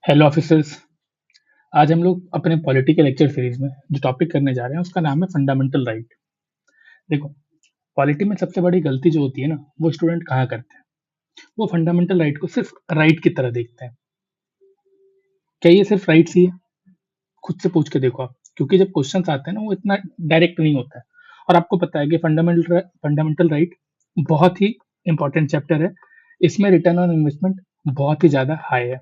Hello officers. आज हम लोग अपने पॉलिटी के लेक्चर सीरीज में जो टॉपिक करने जा रहे हैं उसका नाम है फंडामेंटल राइट। देखो, पॉलिटी में सबसे बड़ी गलती जो होती है ना, वो स्टूडेंट कहाँ करते हैं? वो फंडामेंटल राइट को सिर्फ राइट की तरह देखते हैं। क्या ये सिर्फ राइट्स ही है? खुद से पूछ के देखो आप, क्योंकि जब क्वेश्चंस आते हैं ना, वो इतना डायरेक्ट नहीं होता है। और आपको पता है कि फंडामेंटल राइट बहुत ही इंपॉर्टेंट चैप्टर है। इसमें रिटर्न ऑन इन्वेस्टमेंट बहुत ही ज्यादा हाई है।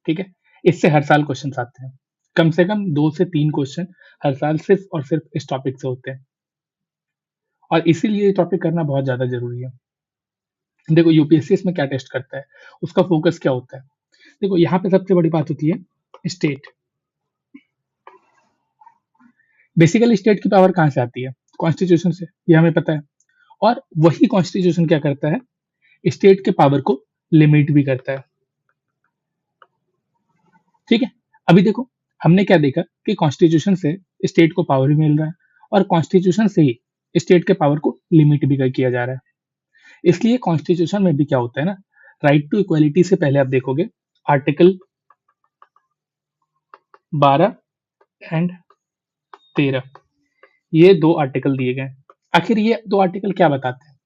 ठीक है, इससे हर साल क्वेश्चन आते हैं। कम से कम 2 से 3 क्वेश्चन हर साल सिर्फ और सिर्फ इस टॉपिक से होते हैं, और इसीलिए ये टॉपिक करना बहुत ज्यादा जरूरी है। देखो, यूपीएससी इसमें क्या टेस्ट करता है, उसका फोकस क्या होता है। देखो, यहाँ पे सबसे बड़ी बात होती है स्टेट। बेसिकली स्टेट की पावर कहाँ से आती है? कॉन्स्टिट्यूशन से, ये हमें पता है। और वही कॉन्स्टिट्यूशन क्या करता है? स्टेट के पावर को लिमिट भी करता है। ठीक है, अभी देखो, हमने क्या देखा कि कॉन्स्टिट्यूशन से स्टेट को पावर भी मिल रहा है, और कॉन्स्टिट्यूशन से ही स्टेट के पावर को लिमिट भी किया जा रहा है। इसलिए कॉन्स्टिट्यूशन में भी क्या होता है ना, राइट टू इक्वालिटी से पहले आप देखोगे आर्टिकल 12 एंड 13, ये 2 आर्टिकल दिए गए। आखिर ये 2 आर्टिकल क्या बताते हैं?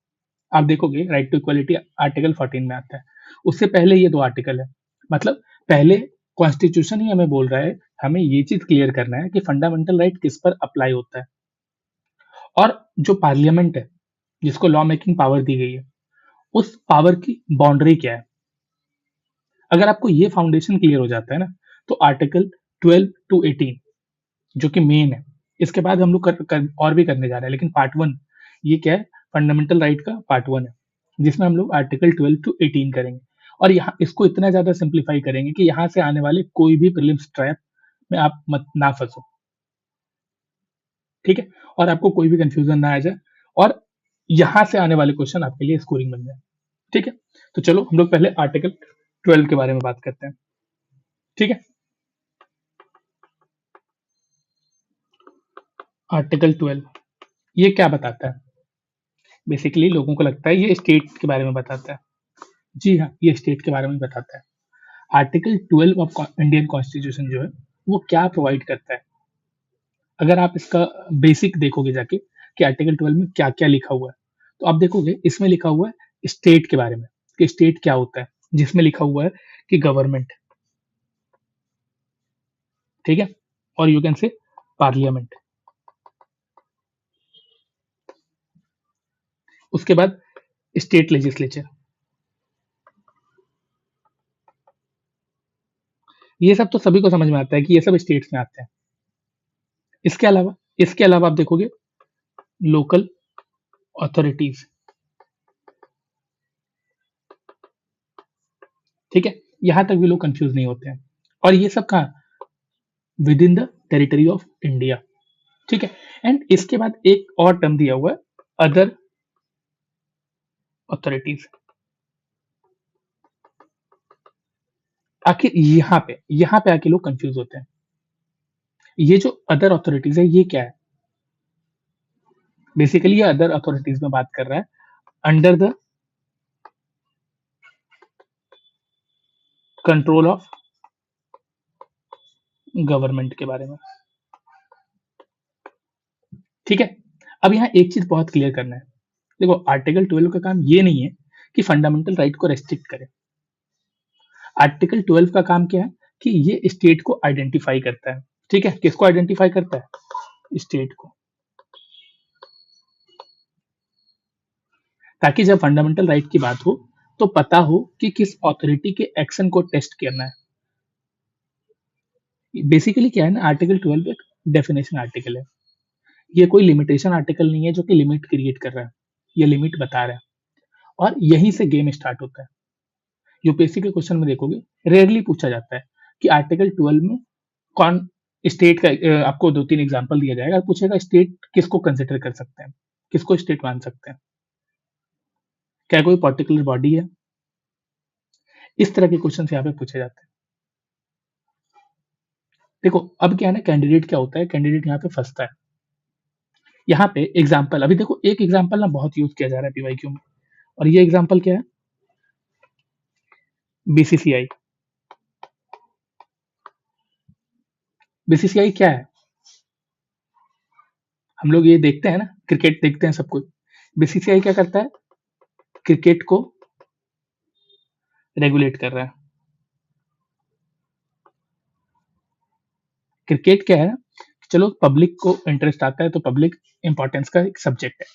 आप देखोगे राइट टू इक्वालिटी आर्टिकल 14 में आता है। उससे पहले ये 2 आर्टिकल है। मतलब पहले कॉन्स्टिट्यूशन ही हमें बोल रहा है, हमें ये चीज क्लियर करना है कि फंडामेंटल राइट किस पर अप्लाई होता है, और जो पार्लियामेंट है, जिसको लॉ मेकिंग पावर दी गई है, उस पावर की बाउंड्री क्या है। अगर आपको ये फाउंडेशन क्लियर हो जाता है ना, तो आर्टिकल 12 to 18 जो कि मेन है, इसके बाद हम लोग और भी करने जा रहे हैं, लेकिन पार्ट 1 ये क्या है, फंडामेंटल राइट का पार्ट 1 है, जिसमें हम लोग आर्टिकल 12 to 18 करेंगे। और यहाँ इसको इतना ज्यादा सिंप्लीफाई करेंगे कि यहाँ से आने वाले कोई भी प्रीलिम्स ट्रैप में आप मत ना फंसो। ठीक है, और आपको कोई भी कंफ्यूजन ना आ जाए, और यहाँ से आने वाले क्वेश्चन आपके लिए स्कोरिंग बन जाए। ठीक है, तो चलो हम लोग पहले आर्टिकल 12 के बारे में बात करते हैं। ठीक है, आर्टिकल 12 ये क्या बताता है? बेसिकली लोगों को लगता है ये स्टेट के बारे में बताता है। जी हाँ, ये स्टेट के बारे में बताता है। आर्टिकल 12 ऑफ इंडियन कॉन्स्टिट्यूशन जो है, वो क्या प्रोवाइड करता है? अगर आप इसका बेसिक देखोगे जाके कि आर्टिकल 12 में क्या क्या लिखा हुआ है, तो आप देखोगे इसमें लिखा हुआ है स्टेट के बारे में, कि स्टेट क्या होता है, जिसमें लिखा हुआ है कि गवर्नमेंट। ठीक है, और यू कैन से पार्लियामेंट। उसके बाद स्टेट लेजिस्लेचर। ये सब तो सभी को समझ में आता है कि ये सब स्टेट्स में आते हैं। इसके अलावा आप देखोगे लोकल अथॉरिटीज। ठीक है, यहां तक भी लोग कंफ्यूज नहीं होते हैं। और ये सब कहा, with in the territory of India. ठीक है, एंड इसके बाद एक और टर्म दिया हुआ है, अदर अथॉरिटीज। आखिर यहाँ पे आके लोग कंफ्यूज होते हैं। ये जो अदर अथॉरिटीज है, ये क्या है? बेसिकली ये अदर अथॉरिटीज में बात कर रहा है under the control of government के बारे में। ठीक है, अब यहाँ एक चीज बहुत क्लियर करना है। देखो, आर्टिकल 12 का काम ये नहीं है कि फंडामेंटल राइट को रेस्ट्रिक्ट करे। आर्टिकल 12 का काम क्या है कि ये स्टेट को आइडेंटिफाई करता है। ठीक है, किसको आइडेंटिफाई करता है? स्टेट को। ताकि जब फंडामेंटल राइट की बात हो, तो पता हो कि किस अथॉरिटी के एक्शन को टेस्ट करना है। बेसिकली क्या है ना, आर्टिकल 12 एक डेफिनेशन आर्टिकल है। ये कोई लिमिटेशन आर्टिकल नहीं है जो कि लिमिट क्रिएट कर रहा है। ये लिमिट बता रहा है, और यहीं से गेम स्टार्ट होता है। यूपीएससी के क्वेश्चन में देखोगे, रेयरली पूछा जाता है कि आर्टिकल 12 में कौन स्टेट का, आपको 2-3 एग्जाम्पल दिया जाएगा, पूछेगा स्टेट किसको कंसिडर कर सकते हैं, किसको स्टेट मान सकते हैं, क्या कोई पर्टिकुलर बॉडी है। इस तरह के क्वेश्चन यहाँ पे पूछे जाते हैं। देखो, अब क्या है ना, कैंडिडेट क्या होता है, कैंडिडेट यहाँ पे फंसता है। यहाँ पे एग्जाम्पल, अभी देखो, एक एग्जाम्पल ना बहुत यूज किया जा रहा है पीवाईक्यू में, और ये एग्जाम्पल क्या है? बीसीसीआई। बीसीसीआई क्या है? हम लोग ये देखते हैं ना, क्रिकेट देखते हैं सब कुछ। बीसीसीआई क्या करता है? क्रिकेट को रेगुलेट कर रहा है। क्रिकेट क्या है? चलो पब्लिक को इंटरेस्ट आता है तो पब्लिक इंपॉर्टेंस का एक सब्जेक्ट है,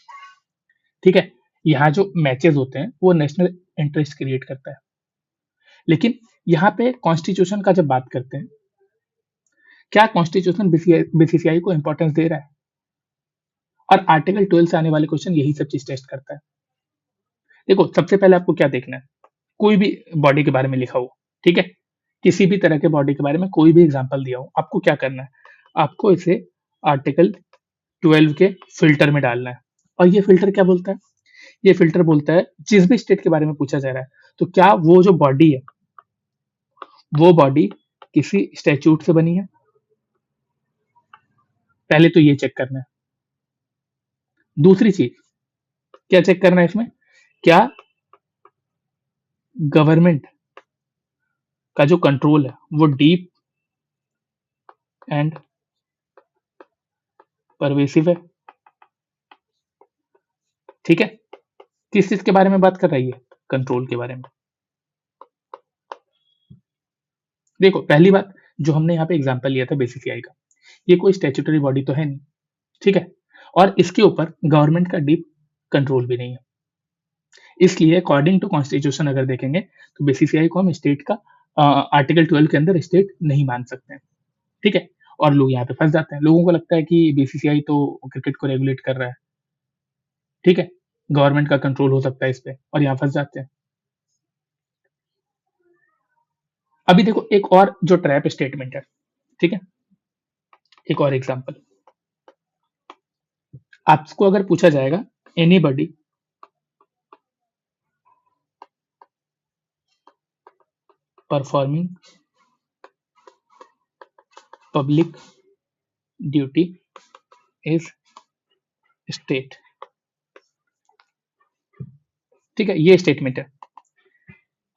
ठीक है। यहाँ जो मैचेस होते हैं वो नेशनल इंटरेस्ट क्रिएट करता है। लेकिन यहाँ पे कॉन्स्टिट्यूशन का जब बात करते हैं, क्या कॉन्स्टिट्यूशन बीसीसीआई को इंपॉर्टेंस दे रहा है? और आर्टिकल 12 से आने वाले क्वेश्चन यही सब चीज टेस्ट करता है। देखो सबसे पहले आपको क्या देखना है, कोई भी बॉडी के बारे में लिखा हो, ठीक है, किसी भी तरह के बॉडी के बारे में कोई भी एग्जांपल दिया हो, आपको क्या करना है, आपको इसे आर्टिकल 12 के फिल्टर में डालना है। और ये फिल्टर क्या बोलता है? ये फिल्टर बोलता है जिस भी स्टेट के बारे में पूछा जा रहा है, तो क्या वो जो बॉडी है, वो बॉडी किसी स्टैच्यूट से बनी है? पहले तो ये चेक करना है। दूसरी चीज क्या चेक करना है इसमें, क्या गवर्नमेंट का जो कंट्रोल है वो डीप एंड परवेसिव है, ठीक है। किस चीज के बारे में बात कर रही है? कंट्रोल के बारे में। देखो पहली बात, जो हमने यहाँ पे एग्जांपल लिया था बीसीसीआई का, ये कोई स्टैट्यूटरी बॉडी तो है नहीं, ठीक है, और इसके ऊपर गवर्नमेंट का डीप कंट्रोल भी नहीं है। इसलिए अकॉर्डिंग टू कॉन्स्टिट्यूशन अगर देखेंगे तो बीसीसीआई को हम स्टेट का आर्टिकल 12 के अंदर स्टेट नहीं मान सकते हैं, ठीक है। और लोग यहाँ पे फंस जाते हैं, लोगों को लगता है कि बीसीसीआई तो क्रिकेट को रेगुलेट कर रहा है, ठीक है, गवर्नमेंट का कंट्रोल हो सकता है इस पे, और यहाँ फंस जाते हैं। अभी देखो एक और जो ट्रैप स्टेटमेंट है, ठीक है, एक और एग्जांपल, आपको अगर पूछा जाएगा anybody performing public duty is state, ठीक है, ये स्टेटमेंट है।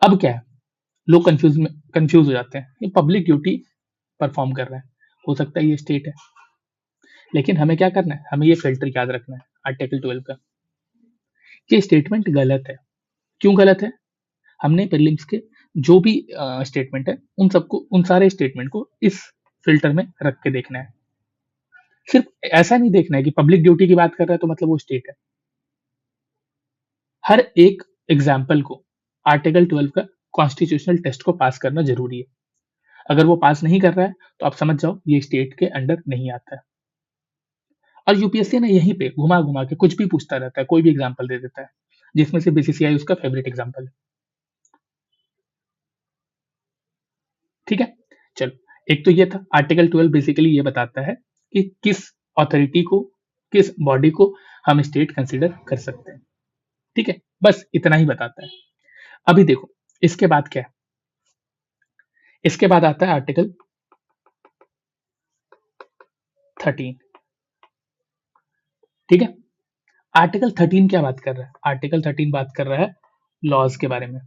अब क्या है, लोग कंफ्यूज हो जाते हैं, ये पब्लिक ड्यूटी परफॉर्म कर रहा है, हो सकता है ये स्टेट है, लेकिन हमें क्या करना है, हमें ये फिल्टर याद रखना है आर्टिकल 12 का, ये स्टेटमेंट गलत है। क्यों गलत है? हमने प्रीलिम्स के जो भी स्टेटमेंट है उन सबको, उन सारे स्टेटमेंट को इस फिल्टर में रख के देखना है। सिर्फ ऐसा नहीं देखना है कि पब्लिक ड्यूटी की बात कर रहा है तो मतलब वो स्टेट है। हर एक एग्जाम्पल को आर्टिकल 12 का कॉन्स्टिट्यूशनल टेस्ट को पास करना जरूरी है। अगर वो पास नहीं कर रहा है तो आप समझ जाओ ये स्टेट के अंडर नहीं आता है। और यूपीएससी ने यहीं पे घुमा घुमा के कुछ भी पूछता रहता है, कोई भी एग्जाम्पल दे देता है, जिसमें से बीसीसीआई उसका फेवरेट एग्जाम्पल है, ठीक है। चलो एक तो ये था, आर्टिकल 12 बेसिकली ये बताता है कि किस अथॉरिटी को, किस बॉडी को हम स्टेट कंसिडर कर सकते हैं, ठीक है, बस इतना ही बताता है। अभी देखो इसके बाद क्या है, इसके बाद आता है आर्टिकल 13, ठीक है। आर्टिकल 13 क्या बात कर रहा है? आर्टिकल 13 बात कर रहा है लॉज के बारे में।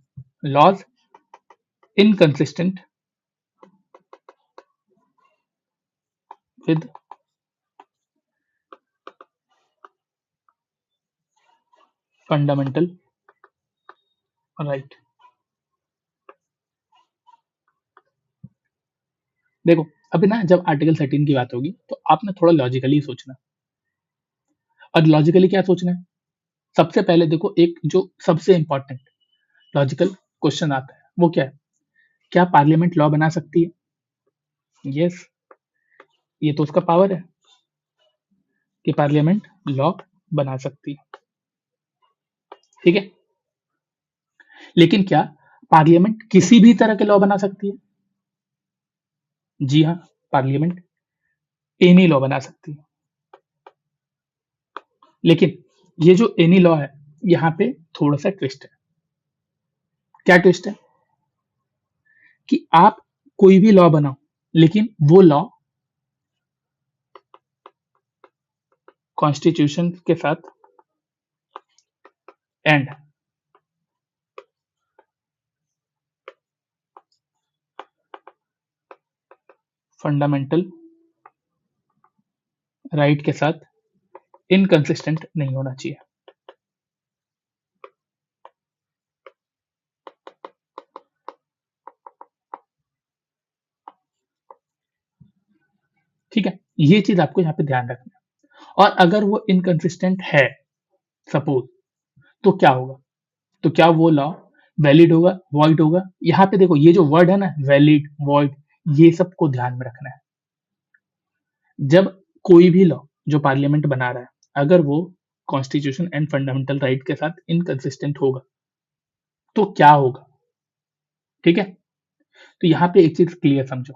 Laws inconsistent with fundamental right. देखो अभी ना जब आर्टिकल 13 की बात होगी तो आपने थोड़ा लॉजिकली सोचना, और लॉजिकली क्या सोचना है, सबसे पहले देखो एक जो सबसे इंपॉर्टेंट लॉजिकल क्वेश्चन आता है वो क्या है, क्या पार्लियामेंट लॉ बना सकती है? यस, ये तो उसका पावर है कि पार्लियामेंट लॉ बना सकती है, ठीक है। लेकिन क्या पार्लियामेंट किसी भी तरह के लॉ बना सकती है? जी हाँ, पार्लियामेंट एनी लॉ बना सकती है। लेकिन ये जो एनी लॉ है, यहाँ पे थोड़ा सा ट्विस्ट है। क्या ट्विस्ट है? कि आप कोई भी लॉ बनाओ, लेकिन वो लॉ कॉन्स्टिट्यूशन के साथ एंड फंडामेंटल राइट के साथ इनकंसिस्टेंट नहीं होना चाहिए। ठीक है, ये चीज आपको यहाँ पे ध्यान रखना है। और अगर वो इनकंसिस्टेंट है सपोज, तो क्या होगा? तो क्या वो लॉ वैलिड होगा, वॉइड होगा? यहाँ पे देखो ये जो वर्ड है ना, वैलिड, वॉइड, ये सबको ध्यान में रखना है। जब कोई भी लॉ जो पार्लियामेंट बना रहा है, अगर वो कॉन्स्टिट्यूशन एंड फंडामेंटल राइट के साथ इनकंसिस्टेंट होगा तो क्या होगा? ठीक है, तो यहाँ पे एक चीज क्लियर समझो,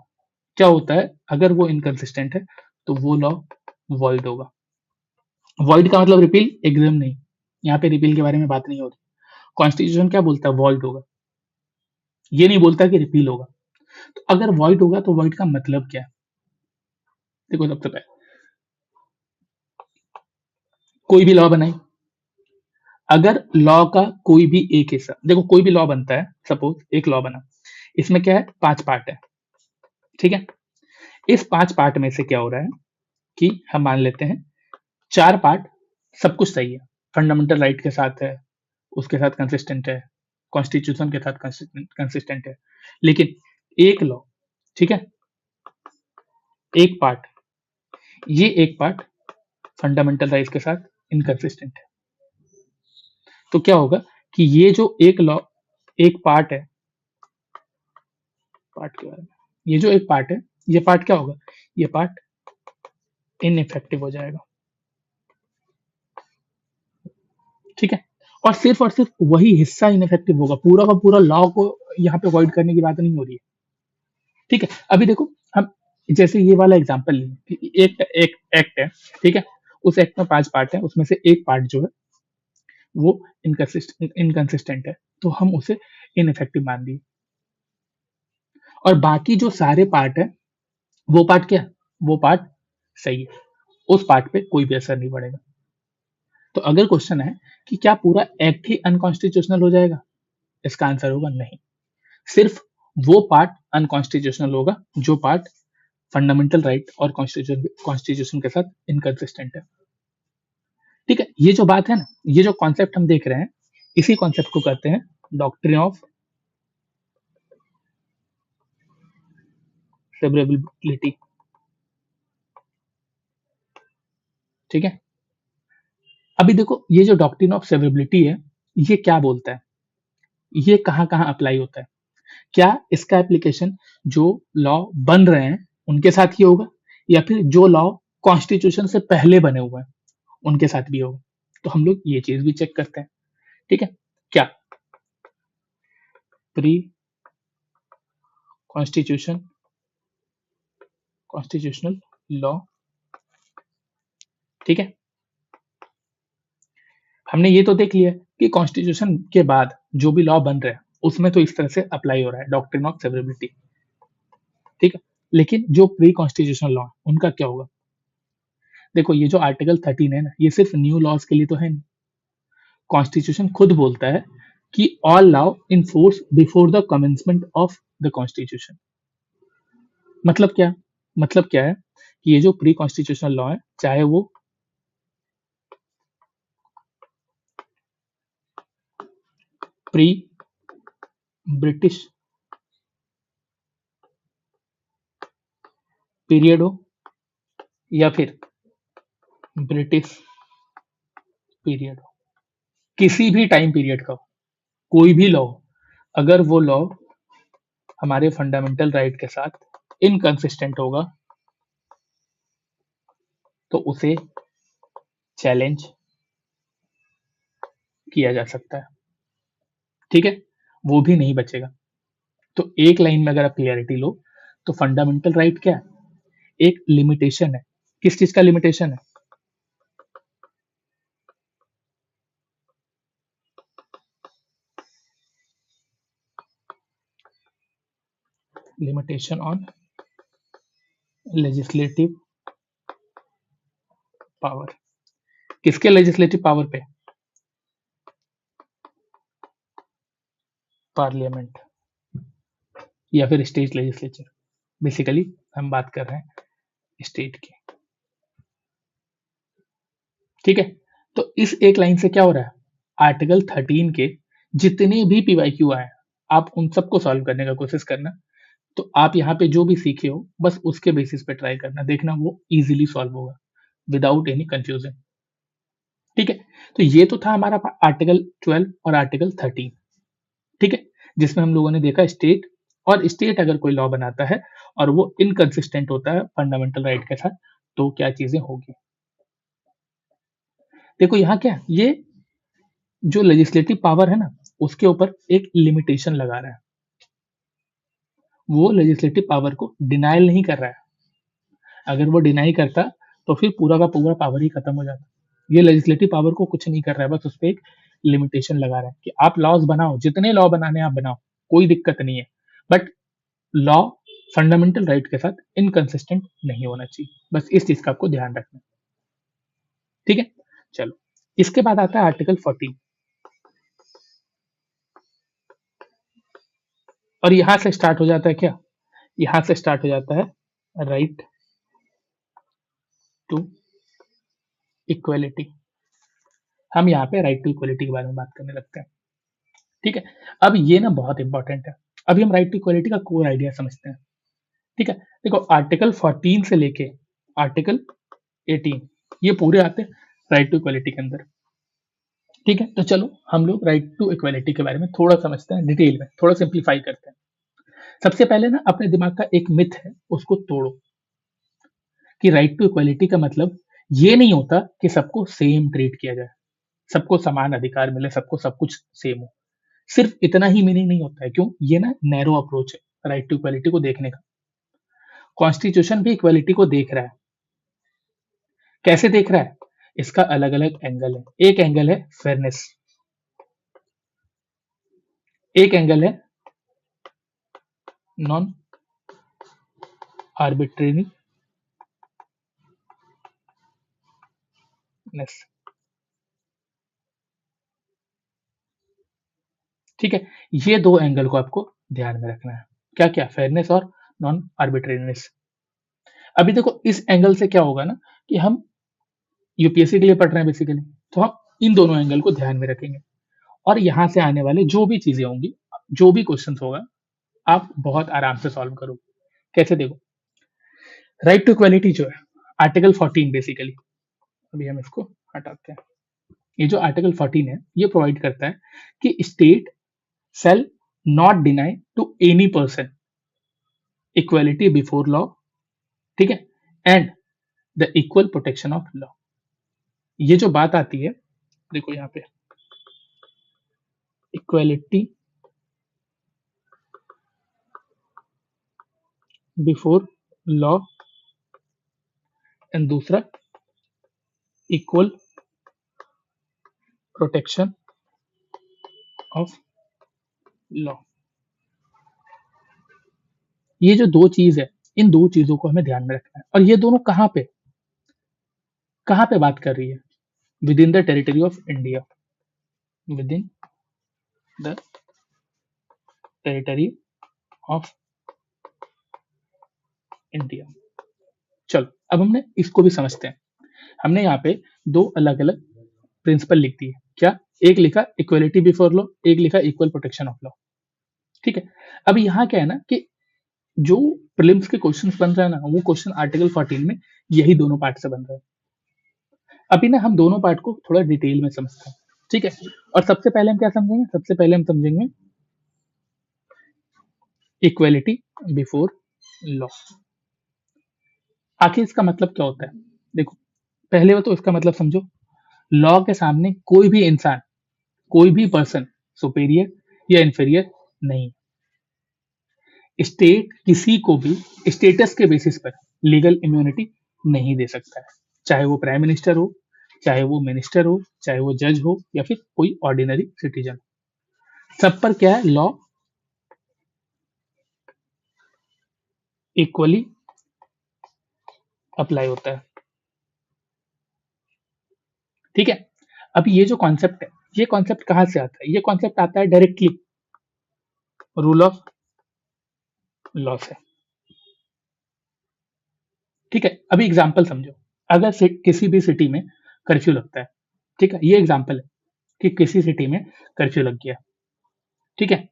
क्या होता है अगर वो इनकंसिस्टेंट है तो वो लॉ वॉइड होगा। वॉइड का मतलब रिपील, एग्जाम नहीं, यहाँ पे रिपील के बारे में बात नहीं हो रही। कॉन्स्टिट्यूशन क्या बोलता है? वॉइड होगा, ये नहीं बोलता कि रिपील होगा। तो अगर वॉइड होगा तो वॉइड का मतलब क्या है? देखो सबसे पहले कोई भी लॉ बनाई, अगर लॉ का कोई भी एक हिस्सा, देखो कोई भी लॉ बनता है, सपोज एक लॉ बना, इसमें क्या है, 5 पार्ट है। ठीक है, इस 5 पार्ट में से क्या हो रहा है कि हम मान लेते हैं 4 पार्ट सब कुछ सही है, फंडामेंटल राइट के साथ है, उसके साथ कंसिस्टेंट है, कॉन्स्टिट्यूशन के साथ कंसिस्टेंट है, लेकिन एक लॉ, ठीक है, एक पार्ट, ये एक पार्ट फंडामेंटल राइट के साथ इनकंसिस्टेंट है। तो क्या होगा कि ये जो एक लॉ, एक पार्ट है, पार्ट के बारे में, ये जो एक पार्ट है, ये पार्ट क्या होगा? ये पार्ट इनइफेक्टिव हो जाएगा। ठीक है, और सिर्फ वही हिस्सा इनइफेक्टिव होगा, पूरा का पूरा लॉ को यहाँ पे अवॉइड करने की बात नहीं हो रही है। ठीक है, अभी देखो हम जैसे ये वाला एग्जांपल लें, एक एक्ट है, ठीक है, उस एक्ट में 5 पार्ट है, उसमें से एक पार्ट जो है वो इनकंसिस्टेंट है, तो हम उसे इनइफेक्टिव मान दिए, और बाकी जो सारे पार्ट है वो पार्ट क्या है? वो पार्ट सही है, उस पार्ट पे कोई भी असर नहीं पड़ेगा। तो अगर क्वेश्चन है कि क्या पूरा एक्ट ही अनकॉन्स्टिट्यूशनल हो जाएगा, इसका आंसर होगा नहीं, सिर्फ वो पार्ट अनकॉन्स्टिट्यूशनल होगा जो पार्ट फंडामेंटल राइट और कॉन्स्टिट्यूशन के साथ इनकंसिस्टेंट है। ठीक है, ये जो बात है ना, ये जो कॉन्सेप्ट हम देख रहे हैं, इसी कॉन्सेप्ट को कहते हैं डॉक्ट्रिन ऑफ सेवरेबिलिटी। ठीक है, अभी देखो ये जो डॉक्ट्रिन ऑफ सेवरेबिलिटी है, ये क्या बोलता है, ये कहाँ कहाँ अप्लाई होता है? क्या इसका एप्लीकेशन जो लॉ बन रहे हैं उनके साथ ही होगा, या फिर जो लॉ कॉन्स्टिट्यूशन से पहले बने हुए हैं उनके साथ भी होगा? तो हम लोग ये चीज भी चेक करते हैं। ठीक है, क्या प्री कॉन्स्टिट्यूशन कॉन्स्टिट्यूशनल लॉ, ठीक है, हमने ये तो देख लिया कि कॉन्स्टिट्यूशन के बाद जो भी लॉ बन रहे हैं उसमें तो इस तरह से अप्लाई हो रहा है डॉक्ट्रिन ऑफ सेवरेबिलिटी। ठीक है, लेकिन जो प्री कॉन्स्टिट्यूशनल लॉ उनका क्या होगा? देखो ये जो आर्टिकल 13 है ना, ये सिर्फ न्यू लॉज के लिए तो है नहीं, कॉन्स्टिट्यूशन खुद बोलता है कि all law in force before the commencement of the constitution. मतलब क्या? मतलब क्या है कि ये जो प्री कॉन्स्टिट्यूशनल लॉ है, चाहे वो प्री ब्रिटिश पीरियड हो या फिर ब्रिटिश पीरियड हो, किसी भी टाइम पीरियड का हो, कोई भी लॉ, अगर वो लॉ हमारे फंडामेंटल राइट के साथ इनकंसिस्टेंट होगा तो उसे चैलेंज किया जा सकता है। ठीक है, वो भी नहीं बचेगा। तो एक लाइन में अगर आप क्लियरिटी लो, तो फंडामेंटल राइट क्या है? एक लिमिटेशन है। किस चीज का लिमिटेशन है? Limitation on legislative power. किसके लेजिस्लेटिव पावर पे? पार्लियामेंट या फिर स्टेट लेजिस्लेचर। बेसिकली हम बात कर रहे हैं स्टेट की। ठीक है, तो इस एक लाइन से क्या हो रहा है, आर्टिकल 13 के जितने भी पीवाईक्यू आए आप उन सबको सॉल्व करने का कोशिश करना। तो आप यहाँ पे जो भी सीखे हो बस उसके बेसिस पे ट्राई करना, देखना वो इजीली सॉल्व होगा विदाउट एनी कंफ्यूजन। ठीक है, तो ये तो था हमारा आर्टिकल 12 और आर्टिकल 13। ठीक है, जिसमें हम लोगों ने देखा स्टेट, और स्टेट अगर कोई लॉ बनाता है और वो इनकंसिस्टेंट होता है फंडामेंटल राइट के साथ, तो क्या चीजें होगी। देखो यहाँ क्या है, ये जो लेजिस्लेटिव पावर है ना उसके ऊपर एक लिमिटेशन लगा रहा है, वो लेजिस्लेटिव पावर को डिनाइल नहीं कर रहा है। अगर वो डिनाई करता तो फिर पूरा का पूरा पावर ही खत्म हो जाता। ये लेजिस्लेटिव पावर को कुछ नहीं कर रहा है, बस उस पर एक लिमिटेशन लगा रहा है कि आप लॉज बनाओ, जितने लॉ बनाने आप बनाओ, कोई दिक्कत नहीं है, बट लॉ फंडामेंटल राइट के साथ इनकंसिस्टेंट नहीं होना चाहिए। बस इस चीज का आपको ध्यान रखना। ठीक है, चलो इसके बाद आता है आर्टिकल 14, और यहां से स्टार्ट हो जाता है क्या, यहां से स्टार्ट हो जाता है राइट टू इक्वलिटी। हम यहाँ पे राइट टू इक्वलिटी के बारे में बात करने लगते हैं। ठीक है, अब ये ना बहुत इंपॉर्टेंट है। अभी हम राइट टू इक्वलिटी का कोर आइडिया समझते हैं। ठीक है, देखो आर्टिकल 14 से लेके आर्टिकल 18 ये पूरे आते हैं राइट टू इक्वलिटी के अंदर। ठीक है, तो चलो हम लोग राइट टू इक्वलिटी के बारे में थोड़ा समझते हैं डिटेल में, थोड़ा सिंप्लीफाई करते हैं। सबसे पहले ना अपने दिमाग का एक मिथ है उसको तोड़ो, कि राइट टू इक्वलिटी का मतलब ये नहीं होता कि सबको सेम ट्रीट किया जाए, सबको समान अधिकार मिले, सबको सब कुछ सेम हो। सिर्फ इतना ही मीनिंग नहीं होता है, क्यों, ये ना नैरो अप्रोच है राइट टू इक्वलिटी को देखने का। कॉन्स्टिट्यूशन भी इक्वलिटी को देख रहा है। कैसे देख रहा है, इसका अलग अलग एंगल है। एक एंगल है फेयरनेस, एक एंगल है नॉन आर्बिट्रेरीनेस। ठीक है, ये दो एंगल को आपको ध्यान में रखना है। क्या क्या, फेयरनेस और नॉन आर्बिट्रेरीनेस। अभी देखो इस एंगल से क्या होगा ना, कि हम यूपीएससी के लिए पढ़ रहे हैं बेसिकली, तो हम इन दोनों एंगल को ध्यान में रखेंगे, और यहां से आने वाले जो भी चीजें होंगी, जो भी क्वेश्चन होगा, आप बहुत आराम से सॉल्व करोगे। कैसे, देखो राइट टू इक्वलिटी जो है आर्टिकल 14 बेसिकली, अभी हम इसको हटाते हैं। ये जो आर्टिकल 14 है ये प्रोवाइड करता है कि state shall not deny to any person equality before law, ठीक है, and the equal protection of law. ये जो बात आती है, देखो यहाँ पे इक्वलिटी बिफोर लॉ एंड दूसरा इक्वल प्रोटेक्शन ऑफ लॉ। ये जो दो चीज है, इन दो चीजों को हमें ध्यान में रखना है। और ये दोनों कहाँ पे बात कर रही है, with in the territory of India, with in the territory of India. चलो अब हमने इसको भी समझते हैं। हमने यहाँ पे दो अलग अलग प्रिंसिपल लिख दी है। क्या, एक लिखा इक्वलिटी बिफोर लॉ, एक लिखा इक्वल प्रोटेक्शन ऑफ लॉ। ठीक है, अब यहाँ क्या है ना, कि जो प्रीलिम्स के क्वेश्चन बन रहे हैं ना, वो क्वेश्चन आर्टिकल 14 में यही दोनों पार्ट से बन रहे हैं। अभी ना हम दोनों पार्ट को थोड़ा डिटेल में समझते हैं। ठीक है, और सबसे पहले हम क्या समझेंगे, सबसे पहले हम समझेंगे इक्वलिटी बिफोर लॉ। आखिर इसका मतलब क्या होता है, देखो पहले तो इसका मतलब समझो। लॉ के सामने कोई भी इंसान, कोई भी पर्सन सुपेरियर या इंफीरियर नहीं। स्टेट किसी को भी स्टेटस के बेसिस पर लीगल इम्यूनिटी नहीं दे सकता है, चाहे वो प्राइम मिनिस्टर हो, चाहे वो मिनिस्टर हो, चाहे वो जज हो, या फिर कोई ऑर्डिनरी सिटीजन। सब पर क्या है, लॉ इक्वली अप्लाई होता है। ठीक है, अब ये जो कॉन्सेप्ट है, ये कॉन्सेप्ट कहां से आता है, ये कॉन्सेप्ट आता है डायरेक्टली रूल ऑफ लॉ से। ठीक है, अभी एग्जांपल समझो। अगर किसी भी सिटी में कर्फ्यू लगता है। ठीक है, ये एग्जाम्पल है कि किसी सिटी में कर्फ्यू लग गया। ठीक है,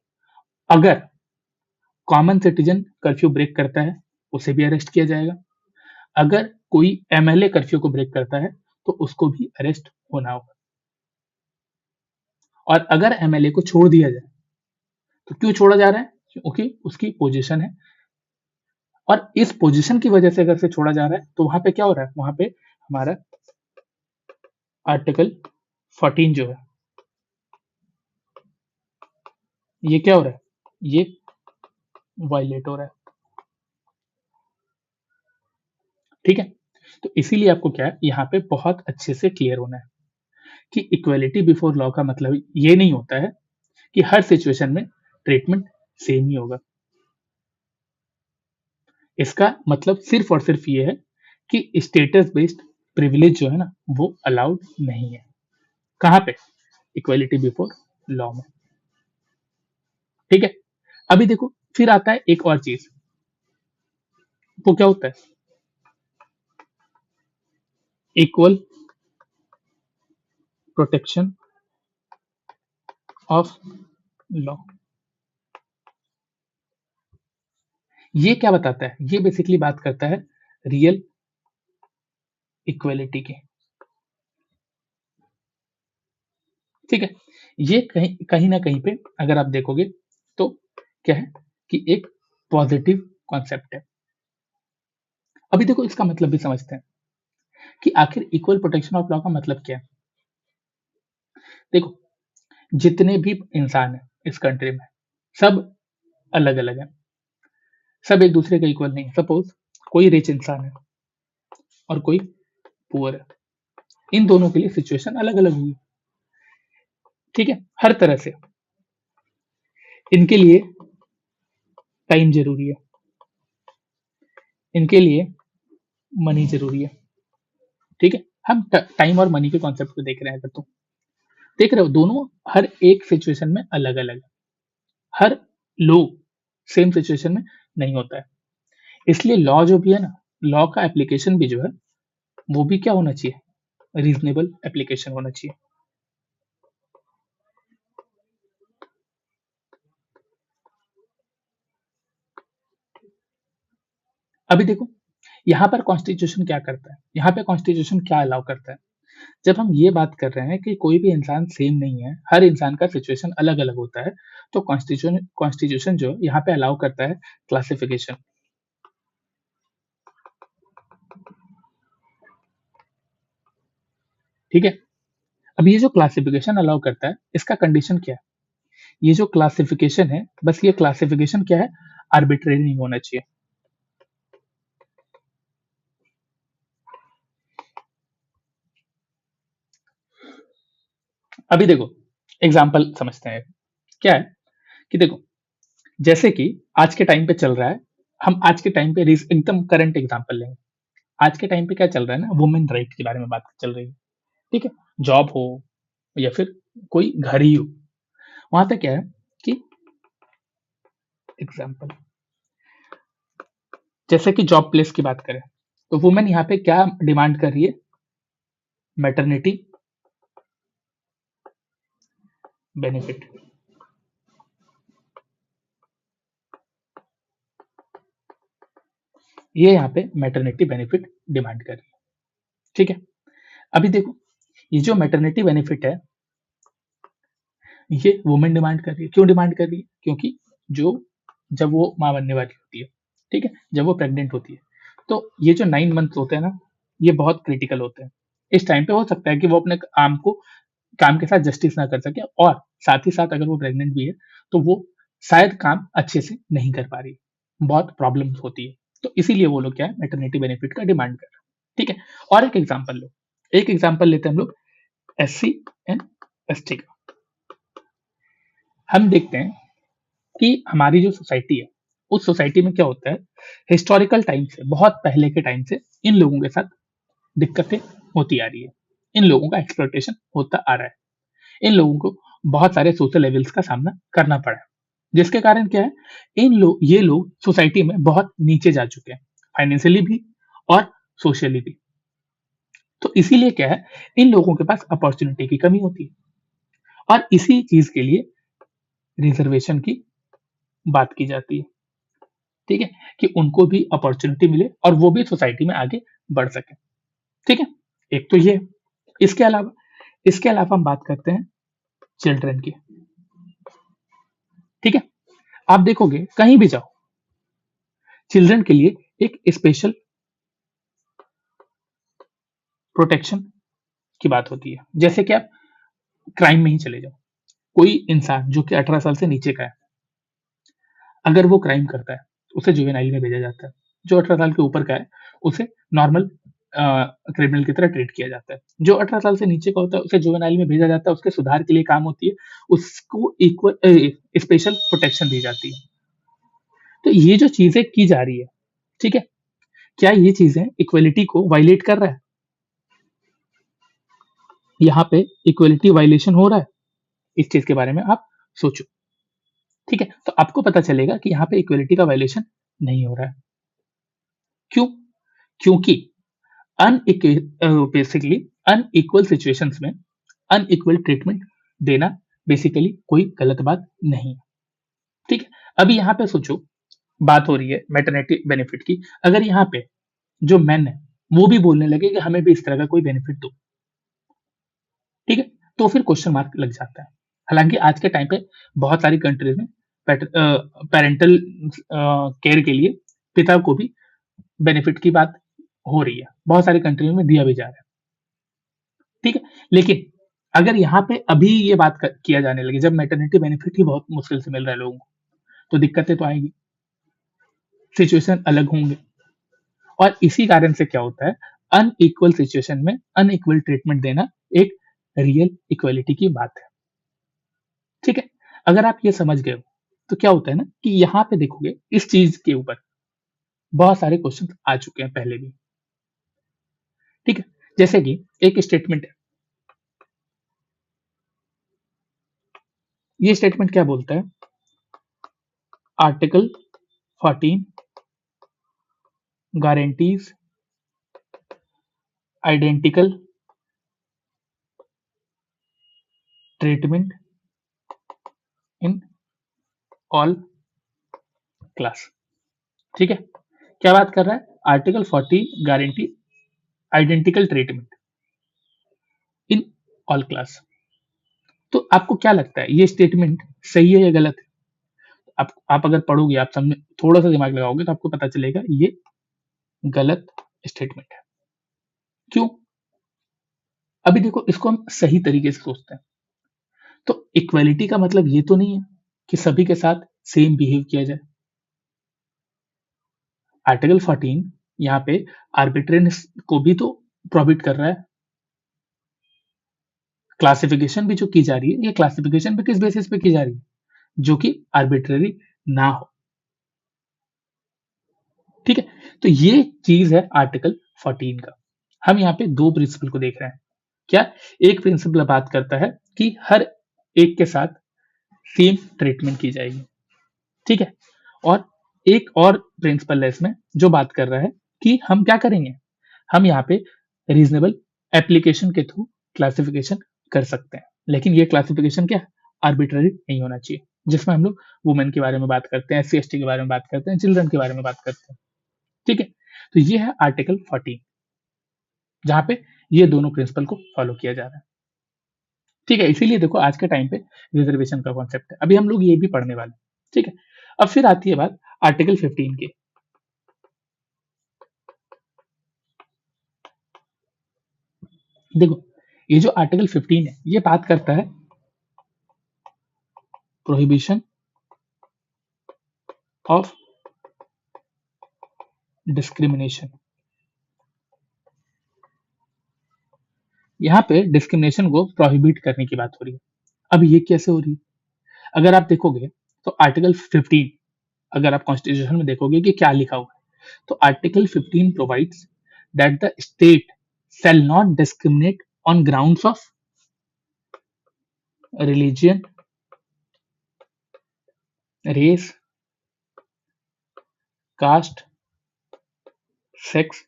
अगर कॉमन सिटीजन कर्फ्यू ब्रेक करता है, उसे भी अरेस्ट किया जाएगा। अगर कोई एमएलए कर्फ्यू को ब्रेक करता है, तो उसको भी अरेस्ट होना होगा। और अगर एमएलए को छोड़ दिया जाए, तो क्यों छोड़ा जा रहा है? क्योंकि उसकी पोजीशन है, और इस पोजीशन की वजह से अगर से छोड़ा जा रहा है, तो वहां पे क्या हो रहा है? वहां पे हमारा आर्टिकल 14 जो है, ये क्या हो रहा है? ये वायलेट हो रहा है। ठीक है, तो इसीलिए आपको क्या है, यहाँ पे बहुत अच्छे से क्लियर होना है कि इक्वलिटी बिफोर लॉ का मतलब ये नहीं होता है कि हर सिचुएशन में ट्रीटमेंट सेम ही होगा। इसका मतलब सिर्फ और सिर्फ ये है कि स्टेटस बेस्ड प्रिविलेज जो है ना, वो अलाउड नहीं है। कहाँ पे? इक्वलिटी बिफोर लॉ में। ठीक है, अभी देखो फिर आता है एक और चीज, वो क्या होता है? Equal protection of law. ये क्या बताता है? ये बेसिकली बात करता है रियल इक्वलिटी की। ठीक है, ये कहीं कहीं ना कहीं पे अगर आप देखोगे, तो क्या है कि एक पॉजिटिव कॉन्सेप्ट है। अभी देखो इसका मतलब भी समझते हैं कि आखिर इक्वल प्रोटेक्शन ऑफ लॉ का मतलब क्या है। देखो, जितने भी इंसान हैं इस कंट्री में, सब अलग अलग हैं, सब एक दूसरे का इक्वल नहीं है। सपोज कोई रिच इंसान है और कोई पुअर है, इन दोनों के लिए सिचुएशन अलग अलग होगी। ठीक है, हर तरह से इनके लिए टाइम जरूरी है, इनके लिए मनी जरूरी है। ठीक है, हम टाइम और मनी के कॉन्सेप्ट को देख रहे हैं। अगर तो देख रहे हो, दोनों हर एक सिचुएशन में अलग अलग है। हर लोग सेम सिचुएशन में नहीं होता है। इसलिए लॉ जो भी है ना, लॉ का एप्लीकेशन भी जो है, वो भी क्या होना चाहिए? रीजनेबल एप्लीकेशन होना चाहिए। अभी देखो, यहाँ पर कॉन्स्टिट्यूशन क्या करता है, यहाँ पे कॉन्स्टिट्यूशन क्या अलाउ करता है? जब हम ये बात कर रहे हैं कि कोई भी इंसान सेम नहीं है, हर इंसान का सिचुएशन अलग अलग होता है, तो कॉन्स्टिट्यूशन कॉन्स्टिट्यूशन जो यहाँ पे अलाउ करता है क्लासिफिकेशन। ठीक है, अब ये जो क्लासिफिकेशन अलाउ करता है, इसका कंडीशन क्या है? ये जो क्लासिफिकेशन है, बस ये क्लासिफिकेशन क्या है? आर्बिट्रेरी नहीं होना चाहिए। अभी देखो एग्जाम्पल समझते हैं। क्या है कि देखो, जैसे कि आज के टाइम पे चल रहा है, हम आज के टाइम पे एकदम करंट एग्जांपल लेंगे। आज के टाइम पे क्या चल रहा है ना, वुमेन राइट के बारे में बात चल रही है। ठीक है, जॉब हो या फिर कोई घर ही हो, वहां पे क्या है कि एग्जांपल, जैसे कि जॉब प्लेस की बात करें, तो वुमेन यहाँ पे क्या डिमांड कर रही है? Maternity benefit. ये यहाँ पे मैटरनिटी बेनिफिट डिमांड कर रही है। ठीक है, अभी देखो, ये जो मैटरनिटी बेनिफिट है, ये वुमेन डिमांड कर रही है। क्यों डिमांड कर रही है? क्योंकि जो जब वो माँ बनने वाली होती है, ठीक है, जब वो प्रेग्नेंट होती है, तो ये जो 9 मंथ होते हैं ना, ये बहुत क्रिटिकल होते हैं। इस टाइम पे हो सकता है कि वो अपने काम के साथ जस्टिस ना कर सके, और साथ ही साथ अगर वो प्रेग्नेंट भी है, तो वो शायद काम अच्छे से नहीं कर पा रही, बहुत प्रॉब्लम्स होती है। तो इसीलिए वो लोग क्या है, मैटरनिटी बेनिफिट का डिमांड कर रहे हैं। ठीक है, और एक एग्जाम्पल लो, एक एग्जाम्पल लेते हैं हम लोग SC एंड ST का। हम देखते हैं कि हमारी जो सोसाइटी है, उस सोसाइटी में क्या होता है, हिस्टोरिकल टाइम से, बहुत पहले के टाइम से इन लोगों के साथ दिक्कतें होती आ रही है। इन लोगों का एक्सप्लॉयटेशन होता आ रहा है। इन लोगों को बहुत सारे सोशल लेवल्स का सामना करना पड़ा है, जिसके कारण क्या है, ये लोग सोसाइटी में बहुत नीचे जा चुके हैं, फाइनेंशियली भी और सोशली भी। तो इसीलिए क्या है, इन लोगों के पास अपॉर्चुनिटी की कमी होती है और इसी चीज के लिए रिजर्वेशन की बात की जाती है। ठीक है, कि उनको भी अपॉर्चुनिटी मिले और वो भी सोसाइटी में आगे बढ़ सके। ठीक है, एक तो ये। इसके अलावा हम बात करते हैं चिल्ड्रन की। ठीक है, आप देखोगे कहीं भी जाओ, चिल्ड्रन के लिए एक स्पेशल प्रोटेक्शन की बात होती है। जैसे कि आप क्राइम में ही चले जाओ, कोई इंसान जो कि 18 साल से नीचे का है, अगर वो क्राइम करता है, उसे जुवेनाइल में भेजा जाता है। जो 18 साल के ऊपर का है, उसे नॉर्मल क्रिमिनल की तरह ट्रीट किया जाता है। जो 18 साल से नीचे का होता है, उसे जुवेनाइल में भेजा जाता है, उसके सुधार के लिए काम होती है, उसको इक्वल स्पेशल प्रोटेक्शन दी जाती है। तो ये जो चीजें की जा रही है, ठीक है, क्या ये चीजें इक्वलिटी को वायलेट कर रहा है? यहाँ पे इक्वलिटी वायलेशन हो रहा है? इस चीज के बारे में आप सोचो। ठीक है, तो आपको पता चलेगा कि यहाँ पे इक्वलिटी का वायलेशन नहीं हो रहा है। क्यों? क्योंकि बेसिकली अनइक्वल सिचुएशंस में अनइक्वल ट्रीटमेंट देना बेसिकली कोई गलत बात नहीं है। ठीक है, अभी यहाँ पे सोचो, बात हो रही है मैटरनिटी बेनिफिट की। अगर यहाँ पे जो मैन है वो भी बोलने लगे कि हमें भी इस तरह का कोई बेनिफिट दो, ठीक है, तो फिर क्वेश्चन मार्क लग जाता है। हालांकि आज के टाइम पे बहुत सारी कंट्रीज में पेरेंटल केयर के लिए पिता को भी बेनिफिट की बात हो रही है, बहुत सारी कंट्री में दिया भी जा रहा है। ठीक है, लेकिन अगर यहाँ पे अभी ये बात किया जाने लगे, जब मैटरनिटी बेनिफिट ही बहुत मुश्किल से मिल रहा है लोगों को, तो दिक्कतें तो आएगी, सिचुएशन अलग होंगे। और इसी कारण से क्या होता है, अनइक्वल सिचुएशन में अनइक्वल ट्रीटमेंट देना एक रियल इक्वलिटी की बात है। ठीक है, अगर आप ये समझ गए हो, तो क्या होता है ना कि यहाँ पे देखोगे इस चीज के ऊपर बहुत सारे क्वेश्चन आ चुके हैं पहले भी। ठीक है, जैसे कि एक स्टेटमेंट है, ये स्टेटमेंट क्या बोलता है, article 14 guarantees identical treatment in all class. ठीक है, क्या बात कर रहा है, article 14 guarantee identical treatment in all class. तो आपको क्या लगता है ये स्टेटमेंट सही है या गलत है? आप अगर पढ़ोगे, आप समझ थोड़ा सा दिमाग लगाओगे, तो आपको पता चलेगा ये गलत स्टेटमेंट है। क्यों? अभी देखो, इसको हम सही तरीके से सोचते हैं, तो इक्वालिटी का मतलब ये तो नहीं है कि सभी के साथ सेम बिहेव किया जाए। आर्टिकल 14 यहाँ पे आर्बिट्रेरियस को भी तो प्रोहिबिट कर रहा है। क्लासिफिकेशन भी जो की जा रही है, ये क्लासिफिकेशन भी किस बेसिस पे की जा रही है, जो कि आर्बिट्रेरी ना हो। ठीक है, तो ये चीज है आर्टिकल 14 का। हम यहाँ पे दो प्रिंसिपल को देख रहे हैं। क्या? एक प्रिंसिपल बात करता है कि हर एक के साथ सेम ट्रीटमेंट की जाएगी। ठीक है, और एक और प्रिंसिपल है इसमें जो बात कर रहा है कि हम क्या करेंगे, हम यहाँ पे रीजनेबल एप्लीकेशन के थ्रू क्लासिफिकेशन कर सकते हैं, लेकिन ये क्लासिफिकेशन क्या, आर्बिट्ररी नहीं होना चाहिए, जिसमें हम लोग वुमेन के बारे में बात करते हैं, SC ST के बारे में बात करते हैं, चिल्ड्रन के बारे में बात करते हैं। ठीक है, तो ये है आर्टिकल 14, जहां पे ये दोनों प्रिंसिपल को फॉलो किया जा रहा है। ठीक है, इसीलिए देखो आज के टाइम पे रिजर्वेशन का कॉन्सेप्ट है, अभी हम लोग ये भी पढ़ने वाले हैं। ठीक है, अब फिर आती है बात आर्टिकल 15 की। देखो, ये जो आर्टिकल 15 है, ये बात करता है प्रोहिबिशन ऑफ डिस्क्रिमिनेशन। यहाँ पे डिस्क्रिमिनेशन को प्रोहिबिट करने की बात हो रही है। अब ये कैसे हो रही है? अगर आप देखोगे तो आर्टिकल 15, अगर आप कॉन्स्टिट्यूशन में देखोगे कि क्या लिखा हुआ है, तो article 15 provides that the state shall not discriminate on grounds of religion, race, caste, sex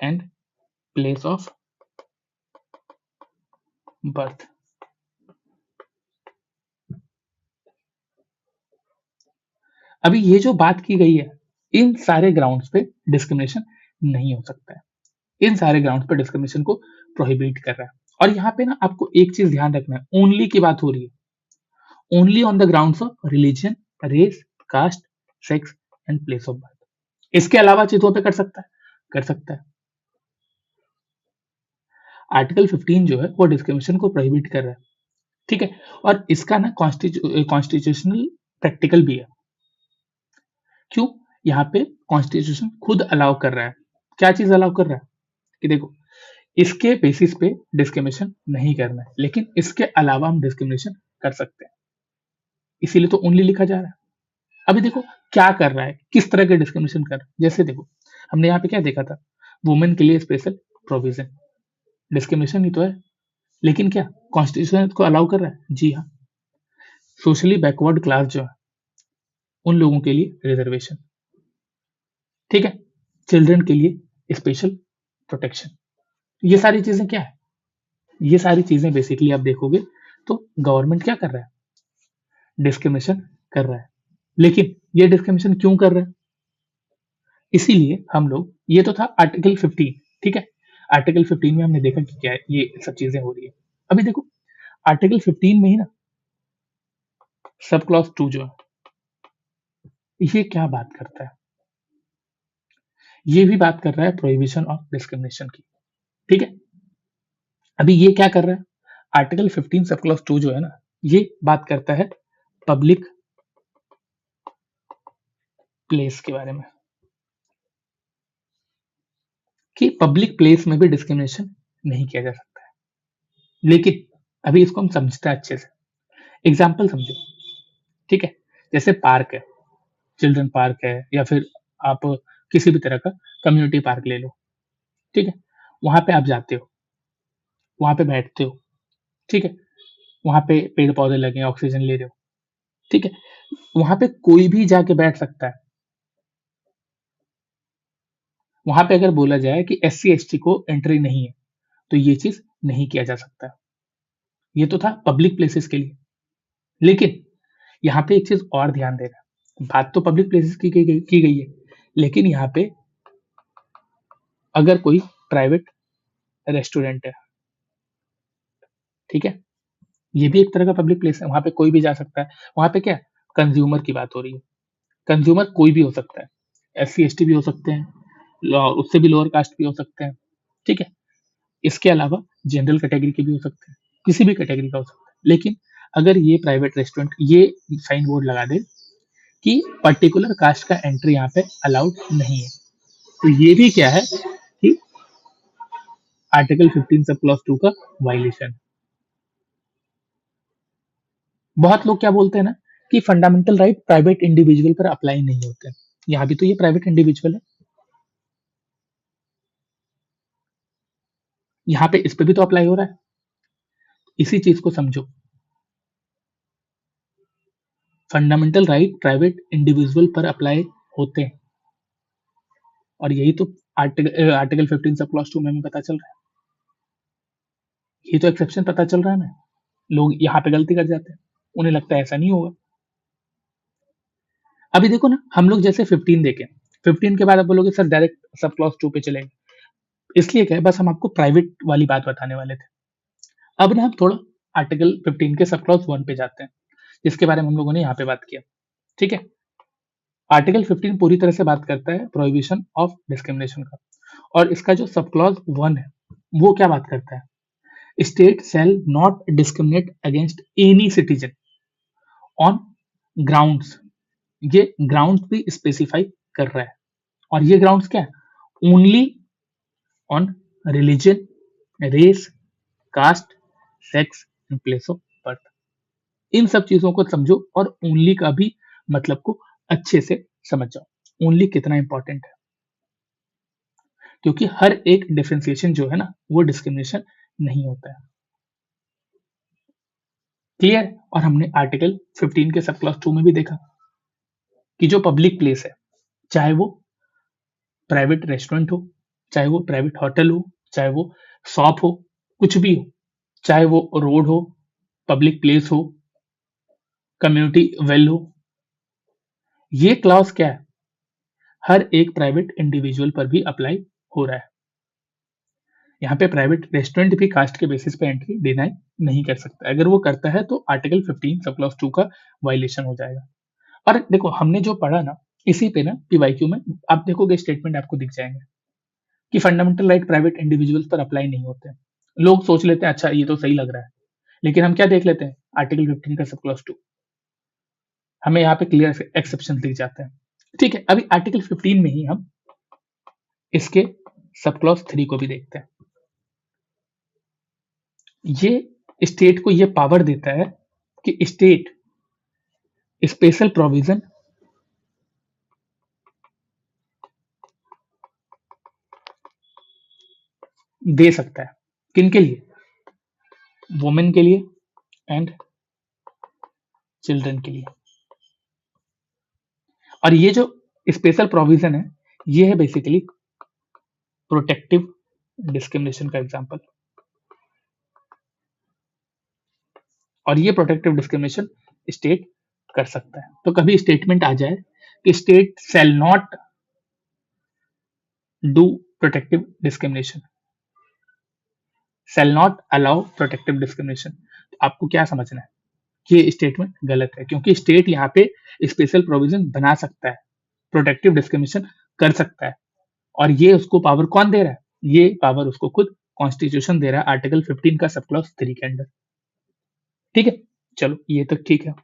and place of birth. अभी ये जो बात की गई है, इन सारे ग्राउंड्स पे डिस्क्रिमिनेशन नहीं हो सकता है, इन सारे ग्राउंड्स पे डिस्क्रिमिनेशन को प्रोहिबिट कर रहा है। और यहाँ पे ना आपको एक चीज ध्यान रखना है, ओनली की बात हो रही है, only on the grounds of religion, race, caste, sex and place of birth. इसके अलावा चीजों पे कर सकता है, कर सकता है। आर्टिकल 15 जो है वो डिस्क्रिमिनेशन को प्रोहिबिट कर रहा है, ठीक है। और इसका ना कॉन्स्टिट्यूशनल प्रैक्टिकल भी है। क्यों? यहाँ पे कॉन्स्टिट्यूशन खुद अलाउ कर रहा है, क्या चीज अलाउ कर रहा है कि देखो, इसके बेसिस पे डिस्क्रिमिनेशन नहीं करना है, लेकिन इसके अलावा हम डिस्क्रिमिनेशन कर सकते हैं, इसीलिए तो ओनली लिखा जा रहा है। अभी देखो क्या कर रहा है, किस तरह के डिस्क्रिमिनेशन कर रहा है। जैसे देखो, हमने यहाँ पे क्या देखा था, वुमेन के लिए स्पेशल प्रोविजन, डिस्क्रिमिनेशन ही तो है, लेकिन क्या कॉन्स्टिट्यूशन को अलाउ कर रहा है? जी हाँ। सोशली बैकवर्ड क्लास जो है उन लोगों के लिए रिजर्वेशन, ठीक है। चिल्ड्रन के लिए स्पेशल प्रोटेक्शन। ये सारी चीजें क्या है, ये सारी चीजें बेसिकली आप देखोगे तो गवर्नमेंट क्या कर रहा है, डिस्क्रिमिनेशन कर रहा है। लेकिन ये डिस्क्रिमिनेशन क्यों कर रहा है? इसीलिए हम लोग, ये तो था आर्टिकल 15, ठीक है। आर्टिकल 15 में हमने देखा कि क्या है, ये सब चीजें हो रही है। अभी देखो आर्टिकल 15 में ही ना सब क्लॉज 2 जो है, ये क्या बात करता है, ये भी बात कर रहा है प्रोहिबिशन ऑफ डिस्क्रिमिनेशन की, ठीक है। अभी ये क्या कर रहा है, आर्टिकल 15 सब क्लॉज 2 जो है ना, ये बात करता है पब्लिक प्लेस के बारे में, कि पब्लिक प्लेस में भी डिस्क्रिमिनेशन नहीं किया जा सकता है। लेकिन अभी इसको हम समझते हैं अच्छे से, एग्जाम्पल समझो, ठीक है। जैसे पार्क है, चिल्ड्रन पार्क है, या फिर आप किसी भी तरह का कम्युनिटी पार्क ले लो, ठीक है। वहां पे आप जाते हो, वहां पे बैठते हो, ठीक है। वहां पे पेड़ पौधे लगे हैं, ऑक्सीजन ले रहे हो, ठीक है। वहां पे कोई भी जाके बैठ सकता है। वहां पे अगर बोला जाए कि SC ST को एंट्री नहीं है, तो ये चीज नहीं किया जा सकता है। ये तो था पब्लिक प्लेसेस के लिए। लेकिन यहाँ पे एक चीज और ध्यान देना, बात तो पब्लिक प्लेसेस की गई है, लेकिन यहाँ पे अगर कोई प्राइवेट रेस्टोरेंट है, ठीक है, ये भी एक तरह का पब्लिक प्लेस है, वहां पे कोई भी जा सकता है। वहां पे क्या कंज्यूमर की बात हो रही है, कंज्यूमर कोई भी हो सकता है, SC ST भी हो सकते हैं, उससे भी लोअर कास्ट भी हो सकते हैं, ठीक है। इसके अलावा जनरल कैटेगरी के भी हो सकते हैं, किसी भी कैटेगरी का हो सकता है। लेकिन अगर ये प्राइवेट रेस्टोरेंट ये साइन बोर्ड लगा दे कि पर्टिकुलर कास्ट का एंट्री यहाँ पे अलाउड नहीं है, तो ये भी क्या है कि आर्टिकल 15 सब क्लॉज 2 का वायलेशन। बहुत लोग क्या बोलते हैं ना कि फंडामेंटल राइट प्राइवेट इंडिविजुअल पर अप्लाई नहीं होते, यहाँ भी तो ये प्राइवेट इंडिविजुअल है, यहाँ पे इस पे भी तो अप्लाई हो रहा है। इसी चीज को समझो, फंडामेंटल राइट प्राइवेट इंडिविजुअल पर अप्लाई होते हैं, और यही तो आर्टिकल 15 सब क्लॉज 2 में हमें पता चल रहा है। ये तो एक्सेप्शन पता चल रहा है ना, लोग यहाँ पे गलती कर जाते हैं, उन्हें लगता है ऐसा नहीं होगा। अभी देखो ना, हम लोग जैसे 15 देखें, 15 के बाद आप बोलोगे सर डायरेक्ट सब क्लॉज 2 पे चलेंगे, इसलिए क्या है, बस हम आपको प्राइवेट वाली बात बताने वाले थे। अब ना हम थोड़ा आर्टिकल 15 के सब क्लॉज 1 पे जाते हैं, जिसके बारे में हम लोगों ने यहाँ पे बात किया, ठीक है। आर्टिकल 15 पूरी तरह से बात करता है प्रोहिबिशन ऑफ डिस्क्रिमिनेशन का, और इसका जो सब क्लॉज 1 है वो क्या बात करता है, state shall not discriminate against any citizen on grounds, ये ग्राउंड्स भी स्पेसिफाई कर रहा है। और ये ग्राउंड्स क्या है, only on religion, race, caste, sex and place of birth. इन सब चीजों को समझो और ओनली का भी मतलब को अच्छे से समझ जाओ, ओनली कितना इंपॉर्टेंट है, क्योंकि हर एक डिफरेंशिएशन जो है ना वो डिस्क्रिमिनेशन नहीं होता है। क्लियर? और हमने आर्टिकल 15 के सब क्लॉज 2 में भी देखा कि जो पब्लिक प्लेस है, चाहे वो प्राइवेट रेस्टोरेंट हो, चाहे वो प्राइवेट होटल हो, चाहे वो शॉप हो, कुछ भी हो, चाहे वो रोड हो, पब्लिक प्लेस हो, कम्युनिटी वेल हो। ये क्लॉज क्या है, हर एक प्राइवेट इंडिविजुअल पर भी अप्लाई हो रहा है। यहाँ पे प्राइवेट रेस्टोरेंट भी कास्ट के बेसिस पे एंट्री डिनाई नहीं कर सकता। अगर वो करता है तो आर्टिकल 15 सब क्लॉज 2 का वायलेशन हो जाएगा। और देखो हमने जो पढ़ा ना, इसी पे ना पीवाईक्यू में आप देखोगे स्टेटमेंट आपको दिख जाएंगे कि फंडामेंटल राइट प्राइवेट इंडिविजुअल्स पर अप्लाई नहीं होते हैं। लोग सोच लेते हैं अच्छा ये तो सही लग रहा है, लेकिन हम क्या देख लेते हैं, आर्टिकल 15 का सब क्लॉज 2, हमें यहाँ पे क्लियर एक्सेप्शन दिख जाते हैं। ठीक है, अभी आर्टिकल 15 में ही हम इसके सब क्लॉज 3 को भी देखते हैं। ये स्टेट को ये पावर देता है कि स्टेट स्पेशल प्रोविजन दे सकता है। किन के लिए, वुमेन के लिए एंड चिल्ड्रन के लिए। और ये जो स्पेशल प्रोविजन है, ये है बेसिकली प्रोटेक्टिव डिस्क्रिमिनेशन का एग्जांपल। और ये प्रोटेक्टिव डिस्क्रिमिनेशन स्टेट कर सकता है। तो कभी स्टेटमेंट आ जाए कि state shall not do protective discrimination, shall not allow protective discrimination, आपको क्या समझना है, ये स्टेटमेंट गलत है, क्योंकि स्टेट यहाँ पे स्पेशल प्रोविजन बना सकता है, प्रोटेक्टिव डिस्क्रिमिनेशन कर सकता है। और ये उसको पावर कौन दे रहा है, ये पावर उसको खुद कॉन्स्टिट्यूशन दे रहा है आर्टिकल 15 का सब क्लॉज 3 के अंडर। ठीक है, चलो ये तक ठीक है।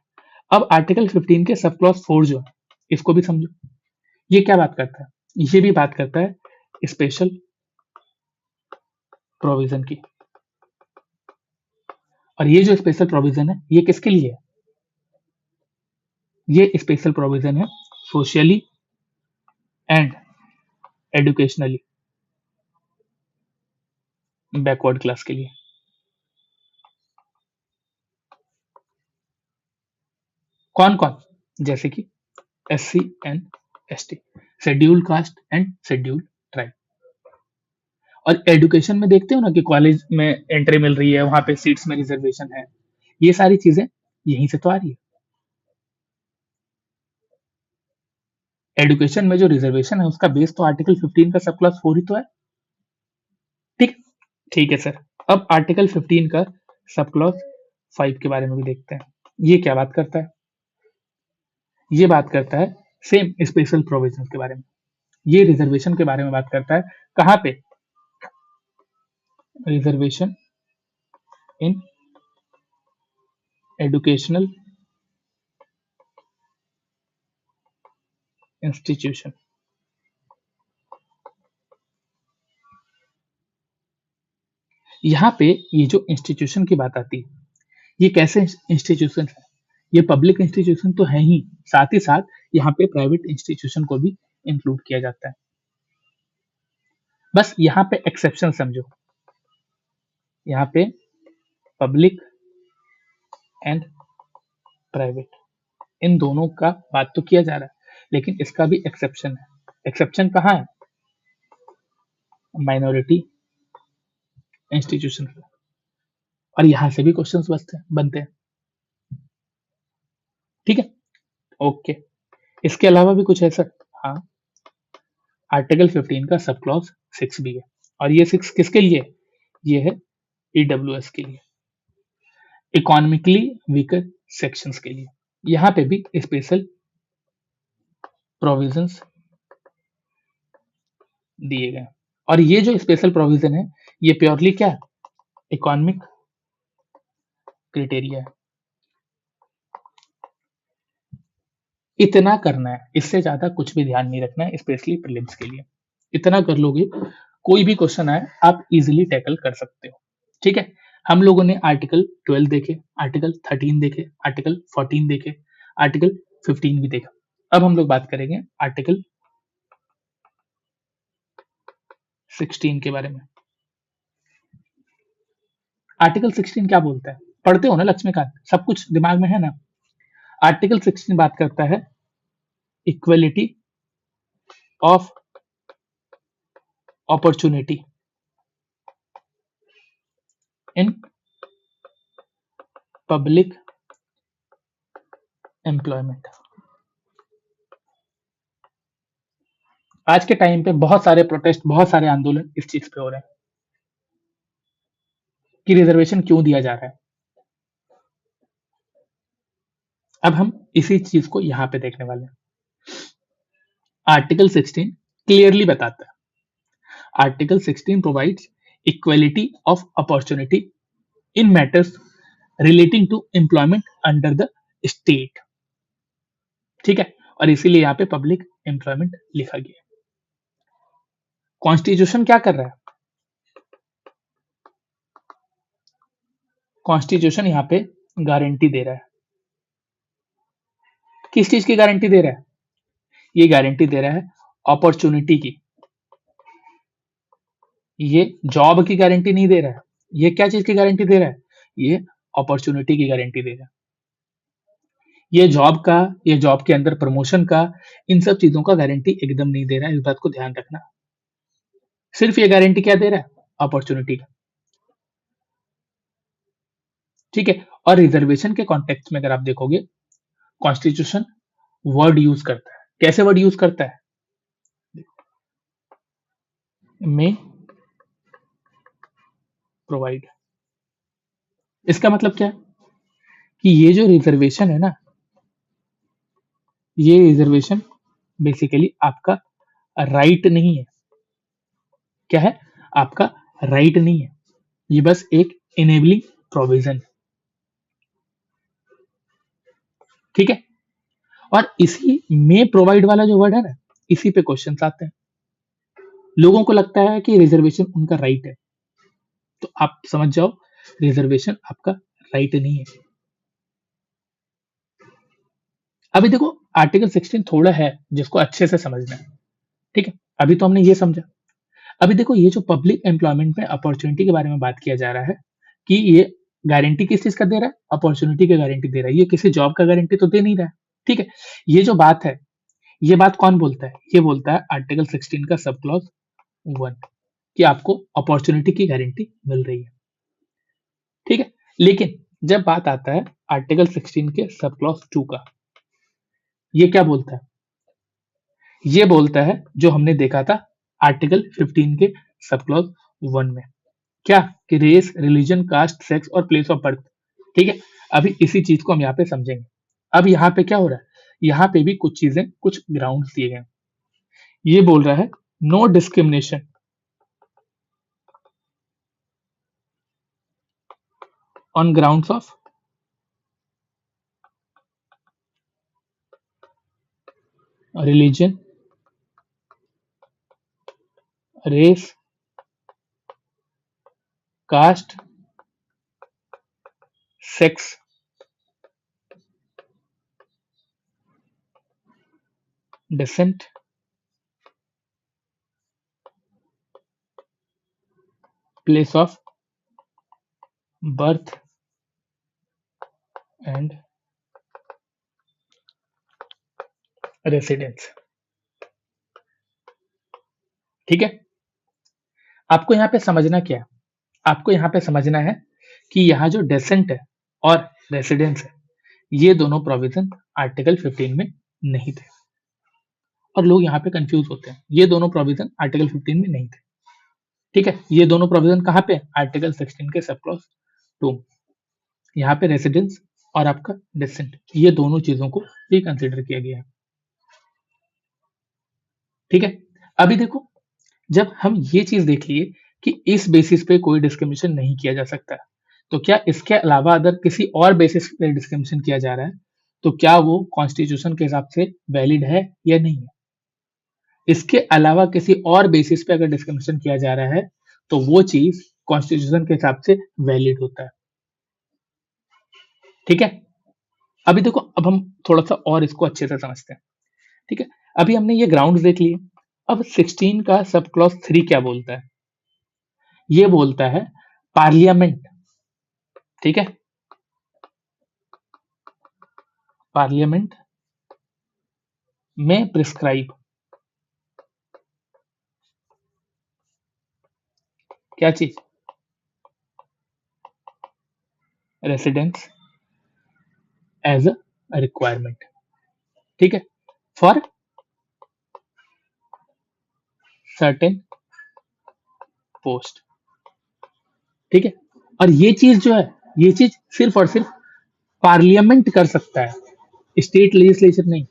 अब आर्टिकल 15 के सब क्लॉज 4 जो है, इसको भी समझो। ये क्या बात करता है, ये भी बात करता है स्पेशल प्रोविजन की। और ये जो स्पेशल प्रोविजन है ये किसके लिए है, ये स्पेशल प्रोविजन है सोशली एंड एडुकेशनली बैकवर्ड क्लास के लिए। कौन कौन, जैसे कि SC and ST, scheduled caste and scheduled tribe. और एजुकेशन में देखते हो ना कि कॉलेज में एंट्री मिल रही है, वहां पे सीट्स में रिजर्वेशन है, ये सारी चीजें यहीं से तो आ रही है। एजुकेशन में जो रिजर्वेशन है उसका बेस तो आर्टिकल 15 का सब क्लास 4 ही तो है। ठीक, ठीक है सर। अब आर्टिकल 15 का सब क्लॉज 5 के बारे में भी देखते हैं। ये क्या बात करता है, ये बात करता है सेम स्पेशल प्रोविजन के बारे में। ये रिजर्वेशन के बारे में बात करता है, कहाँ पे, रिजर्वेशन इन एजुकेशनल इंस्टीट्यूशन। यहाँ पे ये जो इंस्टीट्यूशन की बात आती है, ये कैसे इंस्टीट्यूशन है, ये पब्लिक इंस्टीट्यूशन तो है ही, साथ ही साथ यहाँ पे प्राइवेट इंस्टीट्यूशन को भी इंक्लूड किया जाता है। बस यहाँ पे एक्सेप्शन समझो, यहाँ पे पब्लिक एंड प्राइवेट इन दोनों का बात तो किया जा रहा है, लेकिन इसका भी एक्सेप्शन है। एक्सेप्शन कहाँ है, माइनॉरिटी इंस्टीट्यूशन। और यहाँ से भी क्वेश्चंस बनते हैं। ठीक है, ओके। इसके अलावा भी कुछ है सर, हाँ, आर्टिकल 15 का सब क्लॉज 6 भी है। और ये 6 किसके लिए, ये है EWS के लिए, इकोनॉमिकली वीकर सेक्शंस के लिए। यहाँ पे भी स्पेशल प्रोविजंस दिए गए। और ये जो स्पेशल प्रोविजन है ये प्योरली क्या है, इकोनॉमिक क्राइटेरिया है। इतना करना है, इससे ज्यादा कुछ भी ध्यान नहीं रखना है, स्पेशली प्रीलिम्स के लिए। इतना कर लोगे, कोई भी क्वेश्चन आए आप इजीली टैकल कर सकते हो। ठीक है, हम लोगों ने आर्टिकल 12 देखे, आर्टिकल 13 देखे, आर्टिकल 14 देखे, आर्टिकल 15 भी देखा। अब हम लोग बात करेंगे आर्टिकल 16 के बारे में। आर्टिकल 16 क्या बोलता है, पढ़ते हो ना लक्ष्मीकांत, सब कुछ दिमाग में है ना। आर्टिकल 16 बात करता है equality of opportunity in public employment. आज के टाइम पे बहुत सारे प्रोटेस्ट, बहुत सारे आंदोलन इस चीज पे हो रहे हैं कि रिजर्वेशन क्यों दिया जा रहा है। अब हम इसी चीज को यहां पे देखने वाले हैं। आर्टिकल 16 क्लियरली बताता है, article 16 provides equality of opportunity in matters relating to employment under the state. ठीक है, और इसीलिए यहाँ पे पब्लिक एम्प्लॉयमेंट लिखा गया। कॉन्स्टिट्यूशन क्या कर रहा है? कॉन्स्टिट्यूशन यहाँ पे गारंटी दे रहा है। किस चीज की गारंटी दे रहा है? ये गारंटी दे रहा है अपॉर्चुनिटी की। ये जॉब की गारंटी नहीं दे रहा है। ये क्या चीज की गारंटी दे रहा है? ये अपॉर्चुनिटी की गारंटी दे रहा है। ये जॉब का, ये जॉब के अंदर प्रमोशन का, इन सब चीजों का गारंटी एकदम नहीं दे रहा है। इस बात को ध्यान रखना। सिर्फ ये गारंटी क्या दे रहा है? अपॉर्चुनिटी का। ठीक है, और रिजर्वेशन के कॉन्टेक्स्ट में अगर आप देखोगे, कॉन्स्टिट्यूशन वर्ड यूज करता है। कैसे वर्ड यूज करता है? में प्रोवाइड। इसका मतलब क्या है कि ये जो रिजर्वेशन है ना, ये रिजर्वेशन बेसिकली आपका राइट नहीं है। क्या है? आपका राइट नहीं है। ये बस एक इनेबलिंग प्रोविजन। ठीक है, और इसी में प्रोवाइड वाला जो वर्ड है ना, इसी पे क्वेश्चन आते हैं। लोगों को लगता है कि रिजर्वेशन उनका राइट है, तो आप समझ जाओ रिजर्वेशन आपका राइट नहीं है। अभी देखो, आर्टिकल 16 थोड़ा है जिसको अच्छे से समझना है। ठीक है, अभी तो हमने ये समझा। अभी देखो, ये जो पब्लिक एम्प्लॉयमेंट में अपॉर्चुनिटी के बारे में बात किया जा रहा है कि ये गारंटी किस चीज का दे रहा है? अपॉर्चुनिटी की गारंटी दे रहा है। ये किसी जॉब का गारंटी तो दे नहीं रहा है। ठीक है, ये जो बात है, ये बात कौन बोलता है? ये बोलता है आर्टिकल 16 का सब क्लॉज 1 कि आपको अपॉर्चुनिटी की गारंटी मिल रही है। ठीक है, लेकिन जब बात आता है आर्टिकल 16 के सब क्लॉज 2 का, ये क्या बोलता है? ये बोलता है जो हमने देखा था आर्टिकल 15 के सब क्लॉज 1 में, क्या कि रेस, रिलीजन, कास्ट, सेक्स और प्लेस ऑफ बर्थ। ठीक है, अभी इसी चीज को हम यहाँ पे समझेंगे। अब यहाँ पे क्या हो रहा है? यहाँ पे भी कुछ चीजें, कुछ ग्राउंड दिए गए। ये बोल रहा है no discrimination on grounds of religion, race, caste, sex, descent, place of birth and residence। ठीक है, आपको यहाँ पे समझना क्या है? आपको यहाँ पे समझना है कि यहाँ जो डेसेंट है और रेसिडेंस है, ये दोनों प्रोविजन आर्टिकल 15 में नहीं थे। और लोग यहाँ पे कंफ्यूज होते हैं। ये दोनों प्रोविजन आर्टिकल 15 में नहीं थे। ठीक है, ये दोनों प्रोविजन कहाँ पे? आर्टिकल 16 के सब क्लॉज 2। यहाँ पे रेसिडेंस और आपका डेसेंट, ये दोनों चीजों को भी कंसिडर किया गया है। ठीक है, अभी देखो, जब हम ये चीज देख लिए कि इस बेसिस पे कोई डिस्क्रिमिनेशन नहीं किया जा सकता, तो क्या इसके अलावा अगर किसी और बेसिस पे डिस्क्रिमिनेशन किया जा रहा है, तो क्या वो कॉन्स्टिट्यूशन के हिसाब से वैलिड है या नहीं है? इसके अलावा किसी और बेसिस पे अगर डिस्क्रिमिनेशन किया जा रहा है, तो वो चीज कॉन्स्टिट्यूशन के हिसाब से वैलिड होता है। ठीक है, अभी देखो, अब हम थोड़ा सा और इसको अच्छे से समझते हैं। ठीक है, अभी हमने ये ग्राउंड देख लिए। अब 16 का सब क्लॉज 3 क्या बोलता है? ये बोलता है पार्लियामेंट। ठीक है, पार्लियामेंट में प्रिस्क्राइब क्या चीज? रेसिडेंस एज अ रिक्वायरमेंट, ठीक है, फॉर सर्टेन पोस्ट, ठीक है। और ये चीज जो है, ये चीज सिर्फ और सिर्फ पार्लियामेंट कर सकता है, स्टेट लेजिस्लेचर नहीं।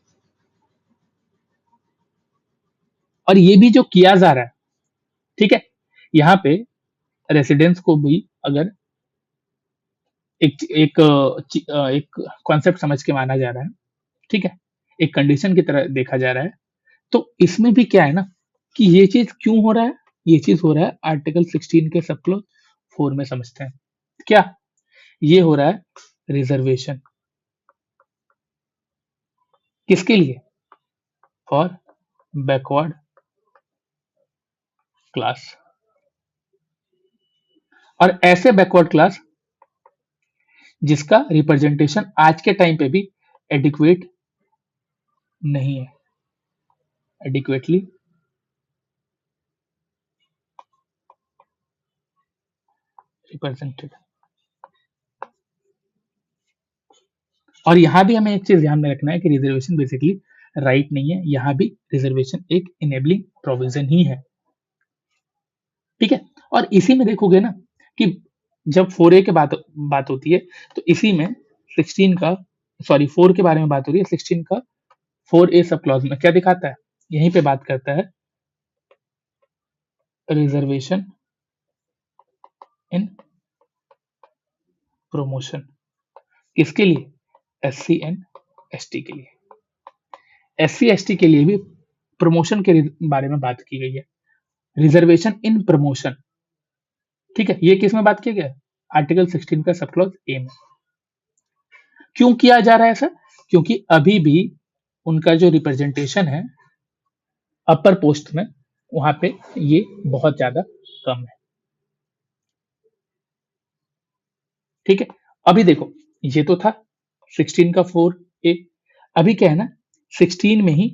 और ये भी जो किया जा रहा है, ठीक है, यहाँ पे रेसिडेंट्स को भी अगर एक कॉन्सेप्ट समझ के माना जा रहा है, ठीक है, एक कंडीशन की तरह देखा जा रहा है, तो इसमें भी क्या है ना कि ये चीज क्यों हो रहा है, ये चीज हो रहा है आर्टिकल 16 के सब क्लॉज 4 में, समझते हैं क्या ये हो रहा है। रिजर्वेशन किसके लिए? For backward class. और ऐसे बैकवर्ड क्लास जिसका रिप्रेजेंटेशन आज के टाइम पे भी एडिक्वेट नहीं है, एडिक्वेटली रिप्रेजेंटेड। और यहाँ भी हमें एक चीज ध्यान में रखना है कि रिजर्वेशन बेसिकली राइट नहीं है, यहाँ भी रिजर्वेशन एक इनेबलिंग प्रोविजन ही है, ठीक है। और इसी में देखोगे ना कि जब 4A के बात बात होती है, तो इसी में 16 का, सॉरी 4 के बारे में बात हो रही है, 16 का 4A सब क्लॉज में क्या दिखाता है, यहीं पे बात करता है रिजर्वेशन इन प्रमोशन, किसके लिए? SC एंड ST के लिए। SC ST के लिए भी प्रमोशन के बारे में बात की गई है, रिजर्वेशन इन प्रमोशन, ठीक है। ये किस में बात किया गया? आर्टिकल 16 का सब क्लॉज ए में। क्यों किया जा रहा है ऐसा? क्योंकि अभी भी उनका जो रिप्रेजेंटेशन है अपर पोस्ट में, वहां पे ये बहुत ज्यादा कम है, ठीक है। अभी देखो, ये तो था 16 का 4A, अभी क्या है ना 16 में ही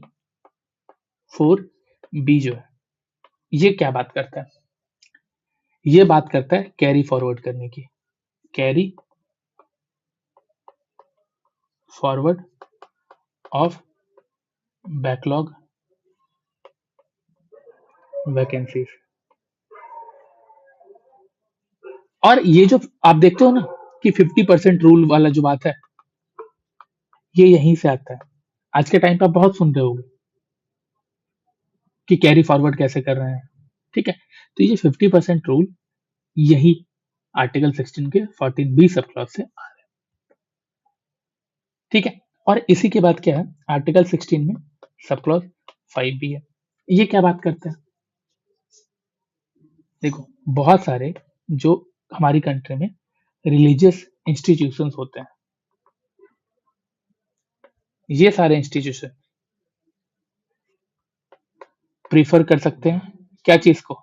4B जो है, ये क्या बात करता है? ये बात करता है कैरी फॉरवर्ड करने की, carry forward of backlog vacancies. और ये जो आप देखते हो ना कि 50% रूल वाला जो बात है, ये यहीं से आता है। आज के टाइम पे आप बहुत सुन रहे होगे कि कैरी फॉरवर्ड कैसे कर रहे हैं, ठीक है। तो ये 50% रूल यही आर्टिकल 16 के 14B सब क्लॉज से आ रहा है, ठीक है। और इसी के बाद क्या है, आर्टिकल 16 में सब क्लॉज 5B है। ये क्या बात करता है? देखो, बहुत सारे जो हमारी कंट्री में रिलीजियस इंस्टीट्यूशंस होते हैं, ये सारे इंस्टीट्यूशन प्रीफर कर सकते हैं क्या चीज को?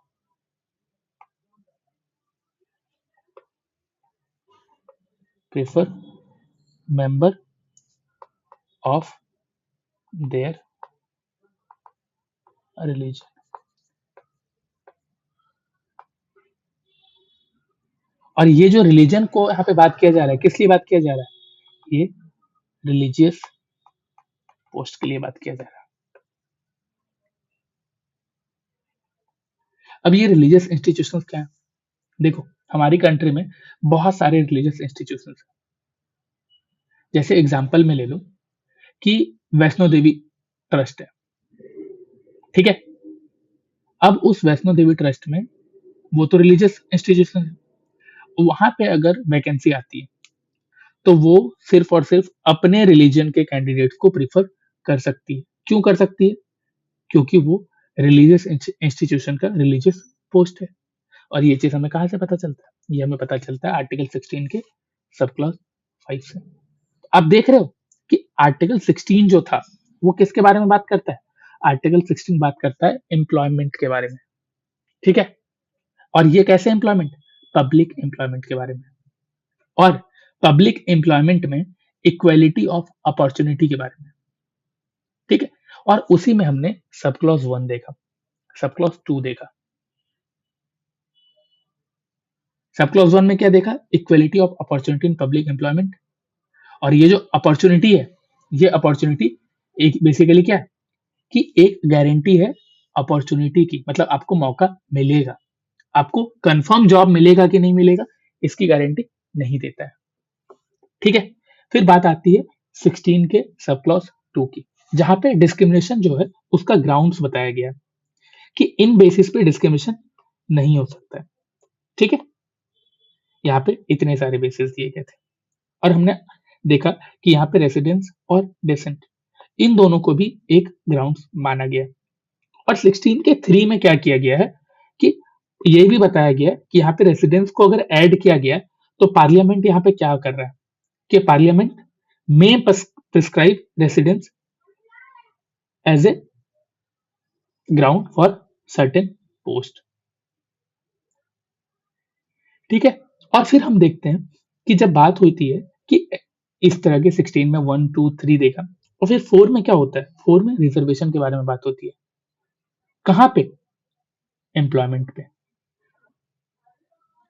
Prefer member of their religion. और ये जो रिलीजन को यहाँ पे बात किया जा रहा है, किस लिए बात किया जा रहा है? ये रिलीजियस पोस्ट के लिए बात किया जा रहा है। अब ये रिलीजियस इंस्टीट्यूशंस क्या है? देखो, हमारी कंट्री में बहुत सारे रिलीजियस इंस्टीट्यूशंस हैं। जैसे एग्जांपल में ले लो कि वैष्णो देवी ट्रस्ट है, ठीक है। अब उस वैष्णो देवी ट्रस्ट में, वो तो रिलीजियस इंस्टीट्यूशन है, वहां पे अगर वैकेंसी आती है तो वो सिर्फ और सिर्फ अपने रिलीजन के कैंडिडेट्स को प्रीफर कर सकती है। क्यों कर सकती है? क्योंकि वो रिलीजियस इंस्टीट्यूशन का रिलीजियस पोस्ट है। और ये चीज हमें कहाँ से पता चलता है? ये हमें पता चलता है आर्टिकल 16 के सब क्लॉज 5 से। आप देख रहे हो कि आर्टिकल 16 जो था वो किसके बारे में बात करता है? आर्टिकल 16 बात करता है एम्प्लॉयमेंट के बारे में, ठीक है। और ये कैसे एम्प्लॉयमेंट? पब्लिक एम्प्लॉयमेंट के बारे में। और पब्लिक एम्प्लॉयमेंट में इक्वालिटी ऑफ अपॉर्चुनिटी के बारे में, ठीक है। और उसी में हमने सब क्लॉज 1 देखा, सब क्लॉज 2 देखा। सब क्लॉज 1 में क्या देखा? Equality of opportunity in public employment. और ये जो अपॉर्चुनिटी है, ये अपॉर्चुनिटी एक बेसिकली क्या है कि एक गारंटी है अपॉर्चुनिटी की, मतलब आपको मौका मिलेगा। आपको कंफर्म जॉब मिलेगा कि नहीं मिलेगा, इसकी गारंटी नहीं देता है। ठीक है, फिर बात आती है 16 के सब क्लॉज 2 की, जहां पे डिस्क्रिमिनेशन जो है उसका ग्राउंड्स बताया गया है कि इन बेसिस पे डिस्क्रिमिनेशन नहीं हो सकता है। ठीक है, यहाँ पे इतने सारे बेसिस दिए गए थे और हमने देखा कि यहाँ पे रेसिडेंस और डेसेंट इन दोनों को भी एक ग्राउंड्स माना गया। और 16 के 3 में क्या किया गया है कि ये भी बताया गया कि यहाँ पे रेसिडेंस को अगर ऐड किया गया तो पार्लियामेंट यहाँ पे क्या कर रहा है कि पार्लियामेंट में prescribe residence as a ground for certain post. ठीक है, और फिर हम देखते हैं कि जब बात होती है कि इस तरह के 16 में 1 2 3 देखा, और फिर 4 में क्या होता है, 4 में रिजर्वेशन के बारे में बात होती है। कहां पे? एम्प्लॉयमेंट पे।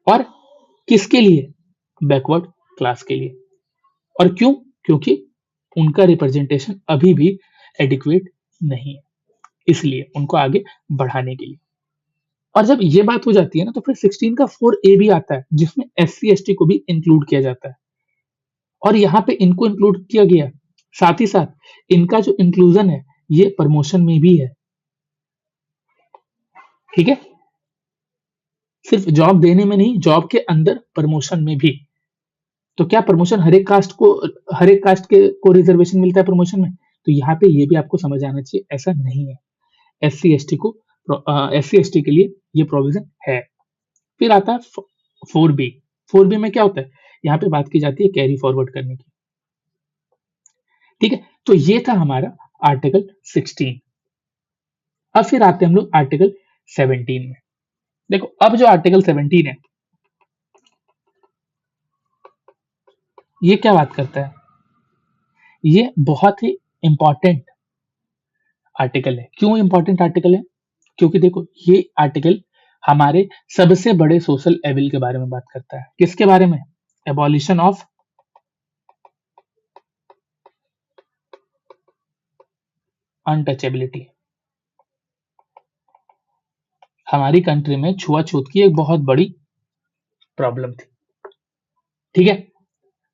और किसके लिए? बैकवर्ड क्लास के लिए। और क्यों? क्योंकि उनका रिप्रेजेंटेशन अभी भी एडिक्वेट नहीं है, इसलिए उनको आगे बढ़ाने के लिए। और जब ये बात हो जाती है ना, तो फिर 16 का 4A भी आता है जिसमें SC ST को भी इंक्लूड किया जाता है, और यहाँ पे इनको इंक्लूड किया गया। साथ ही साथ इनका जो इंक्लूजन है ये प्रमोशन में भी है। ठीक है, सिर्फ जॉब देने में नहीं, जॉब के अंदर प्रमोशन में भी। तो क्या प्रमोशन हर एक कास्ट के को रिजर्वेशन मिलता है प्रमोशन में? तो यहाँ पे ये भी आपको समझ आना चाहिए, ऐसा नहीं है। SC ST के लिए ये प्रोविजन है। फिर आता है 4B। 4B में क्या होता है? यहाँ पे बात की जाती है कैरी फॉरवर्ड करने की। ठीक है, तो ये था हमारा आर्टिकल 16। अब फिर आते हैं हम लोग आर्टिकल 17 में। देखो, अब जो आर्टिकल 17 है ये क्या बात करता है? ये बहुत ही इंपॉर्टेंट आर्टिकल है। क्यों इंपॉर्टेंट आर्टिकल है? क्योंकि देखो, ये आर्टिकल हमारे सबसे बड़े सोशल एविल के बारे में बात करता है। किसके बारे में? Abolition of untouchability. हमारी कंट्री में छुआछूत की एक बहुत बड़ी प्रॉब्लम थी। ठीक है,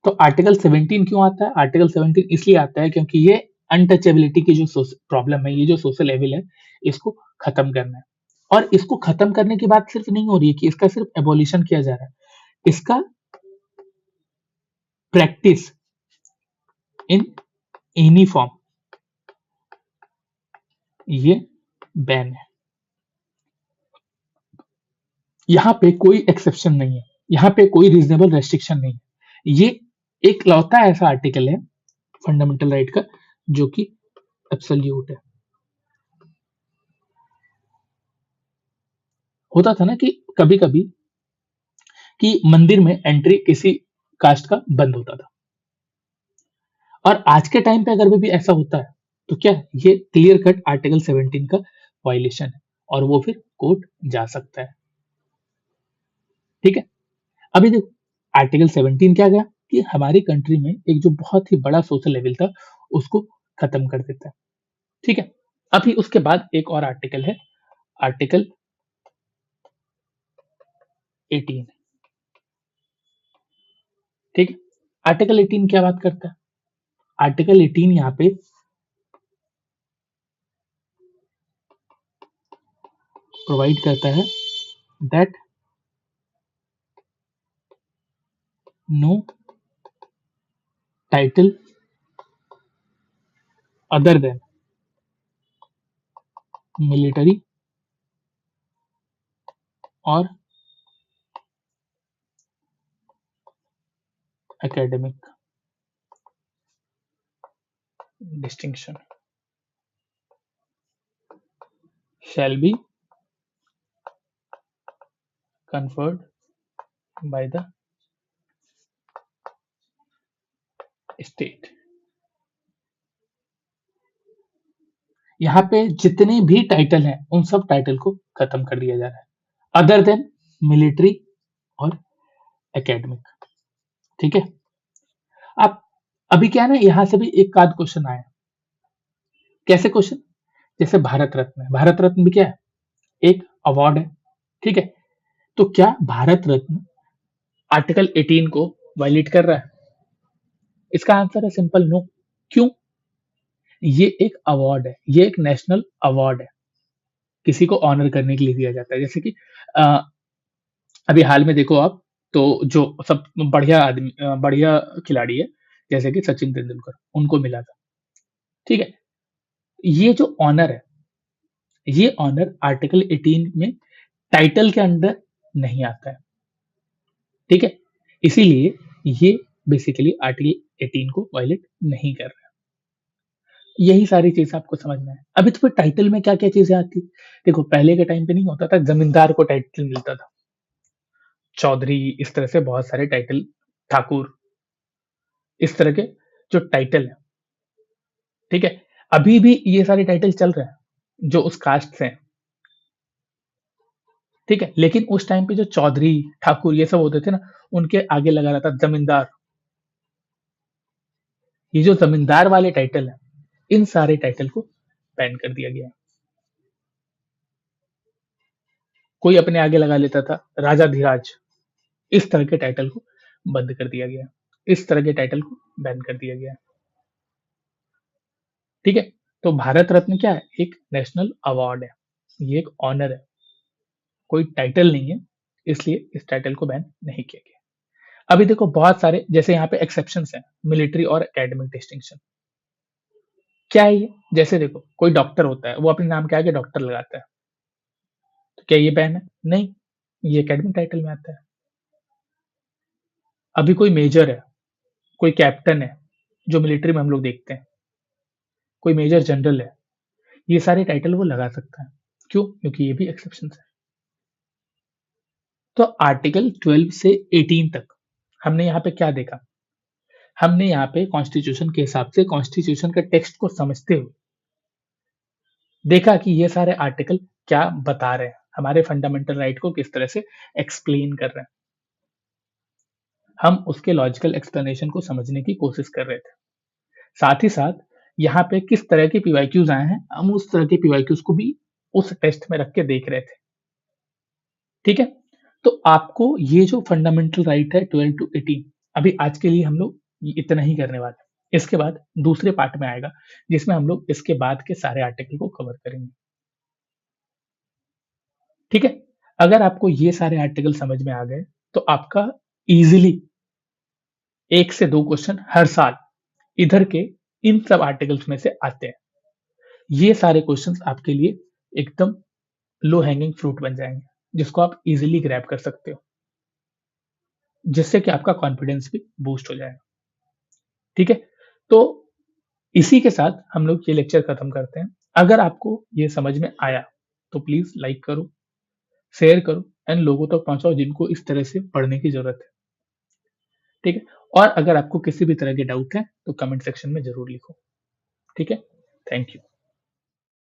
तो आर्टिकल 17 क्यों आता है? आर्टिकल 17 इसलिए आता है क्योंकि ये अनटचेबिलिटी की जो प्रॉब्लम है, ये जो सोशल एविल है, इसको खत्म करना है। और इसको खत्म करने की बात सिर्फ नहीं हो रही है कि इसका सिर्फ एबॉलिशन किया जा रहा है, इसका प्रैक्टिस इन एनी फॉर्म ये बैन है। यहाँ पे कोई एक्सेप्शन नहीं है, यहाँ पे कोई रीजनेबल रेस्ट्रिक्शन नहीं है। ये एक लौता ऐसा आर्टिकल है फंडामेंटल राइट का जो कि एब्सोल्यूट है। होता था ना कि कभी कभी कि मंदिर में एंट्री किसी कास्ट का बंद होता था, और आज के टाइम पे अगर भी ऐसा होता है तो क्या ये क्लियर कट आर्टिकल 17 का वायलेशन है और वो फिर कोर्ट जा सकता है। ठीक है, अभी देखो, आर्टिकल 17 क्या गया कि हमारी कंट्री में एक जो बहुत ही बड़ा सोशल लेवल था उसको खत्म कर देता है। ठीक है, अभी उसके बाद एक और आर्टिकल है, आर्टिकल 18। ठीक है, आर्टिकल 18 क्या बात करता है? आर्टिकल 18 यहाँ पे प्रोवाइड करता है that no title other than military और academic distinction shall be conferred by the state। यहाँ पे जितने भी टाइटल हैं उन सब टाइटल को खत्म कर दिया जा रहा है, अदर देन मिलिट्री और एकेडमिक। ठीक है, अब अभी क्या है ना, यहाँ से भी एक आध क्वेश्चन आया। कैसे क्वेश्चन? जैसे भारत रत्न है, भारत रत्न भी क्या है? एक अवार्ड है, ठीक है? तो क्या भारत रत्न आर्टिकल 18 को वायलेट कर रहा है? इसका आंसर है सिंपल नो। क्यों? ये एक अवार्ड है, ये एक नेशनल अवार्ड है, किसी को ऑनर करने के लिए दिया जाता है। जैसे कि अ, अभी हाल में देखो आप, तो जो सब बढ़िया आदमी, बढ़िया खिलाड़ी है, जैसे कि सचिन तेंदुलकर, उनको मिला था, ठीक है? ये जो ऑनर है, ये ऑनर आर्टिकल 18 में टाइटल के अंदर नहीं आता है, ठीक है? इसीलिए ये बेसिकली आर्टिकल 18 को वायलेट नहीं कर रहा है। यही सारी चीज़ आपको समझना है। अभी तो फिर टाइटल में क्या-क्या चीज़ें आती? देखो, पहले के टाइम पे नहीं होता था, ज़मींदार को टाइटल मिलता था, चौधरी, इस तरह से बहुत सारे टाइटल, ठाकुर, इस तरह के जो टाइटल है, ठीक है? अभी भी ये सारे टाइटल चल रहे हैं, जो उस कास्ट से हैं, ठीक है? लेकिन उस टाइम पे जो चौधरी, ठाकुर ये सब होते थे ना, उनके आगे लगा रहता ज़मींदार। ये जो ज़मींदार वाले टाइटल हैं, इन सारे टाइटल को बैन कर दिया गया है। कोई अपने आगे लगा लेता था राजाधिराज, इस तरह के टाइटल को बंद कर दिया गया है। इस तरह के टाइटल को बैन कर दिया गया है, ठीक है? तो भारत रत्न क्या है? एक नेशनल अवार्ड है, ये एक ऑनर है, कोई टाइटल नहीं है, इसलिए इस टाइटल को बैन नहीं किया गया। अभी देखो बहुत सारे, जैसे यहाँ पे एक्सेप्शंस हैं, मिलिट्री और एकेडमिक डिस्टिंक्शन। क्या है ये? जैसे देखो, कोई डॉक्टर होता है, वो अपने नाम के आगे डॉक्टर लगाता है, तो क्या ये बैन है? नहीं, ये एकेडमिक टाइटल में आता है। अभी कोई मेजर है, कोई कैप्टन है, जो मिलिट्री में हम लोग देखते हैं, कोई मेजर जनरल है, ये सारे टाइटल वो लगा सकता है। क्यों? क्योंकि ये भी एक्सेप्शन है। तो आर्टिकल 12 से 18 तक हमने यहाँ पे क्या देखा? हमने यहाँ पे कॉन्स्टिट्यूशन के हिसाब से कॉन्स्टिट्यूशन के टेक्स्ट को समझते हुए देखा कि ये सारे आर्टिकल क्या बता रहे हैं, हमारे फंडामेंटल राइट को किस तरह से एक्सप्लेन कर रहे हैं। हम उसके लॉजिकल एक्सप्लेनेशन को समझने की कोशिश कर रहे थे। साथ ही साथ यहाँ पे किस तरह के पीवाईक्यूज आए हैं, हम उस तरह के पीवाईक्यूज को भी उस टेस्ट में रख के देख रहे थे, ठीक है? तो आपको ये जो फंडामेंटल राइट है 12 टू 18, अभी आज के लिए हम लोग इतना ही करने वाले हैं। इसके बाद दूसरे पार्ट में आएगा, जिसमें हम लोग इसके बाद के सारे आर्टिकल को कवर करेंगे, ठीक है? अगर आपको ये सारे आर्टिकल समझ में आ गए, तो आपका इजीली 1 से 2 क्वेश्चन हर साल इधर के इन सब आर्टिकल्स में से आते हैं। ये सारे क्वेश्चंस आपके लिए एकदम लो हैंगिंग फ्रूट बन जाएँगे, जिसको आप इजीली ग्रैब कर सकते हो, जिससे कि आपका कॉन्फिडेंस भी बूस्ट हो जाएगा, ठीक है? तो इसी के साथ हम लोग ये लेक्चर खत्म करते हैं। अगर आपको ये समझ में आया, तो प्लीज़ लाइक करो, शेयर करो एंड लोगों तक पहुँचाओ जिनको इस तरह से पढ़ने की ज़रूरत है, ठीक है? और अगर आपको किसी भी तरह के डाउट है, तो कमेंट सेक्शन में ज़रूर लिखो, ठीक है? Thank you.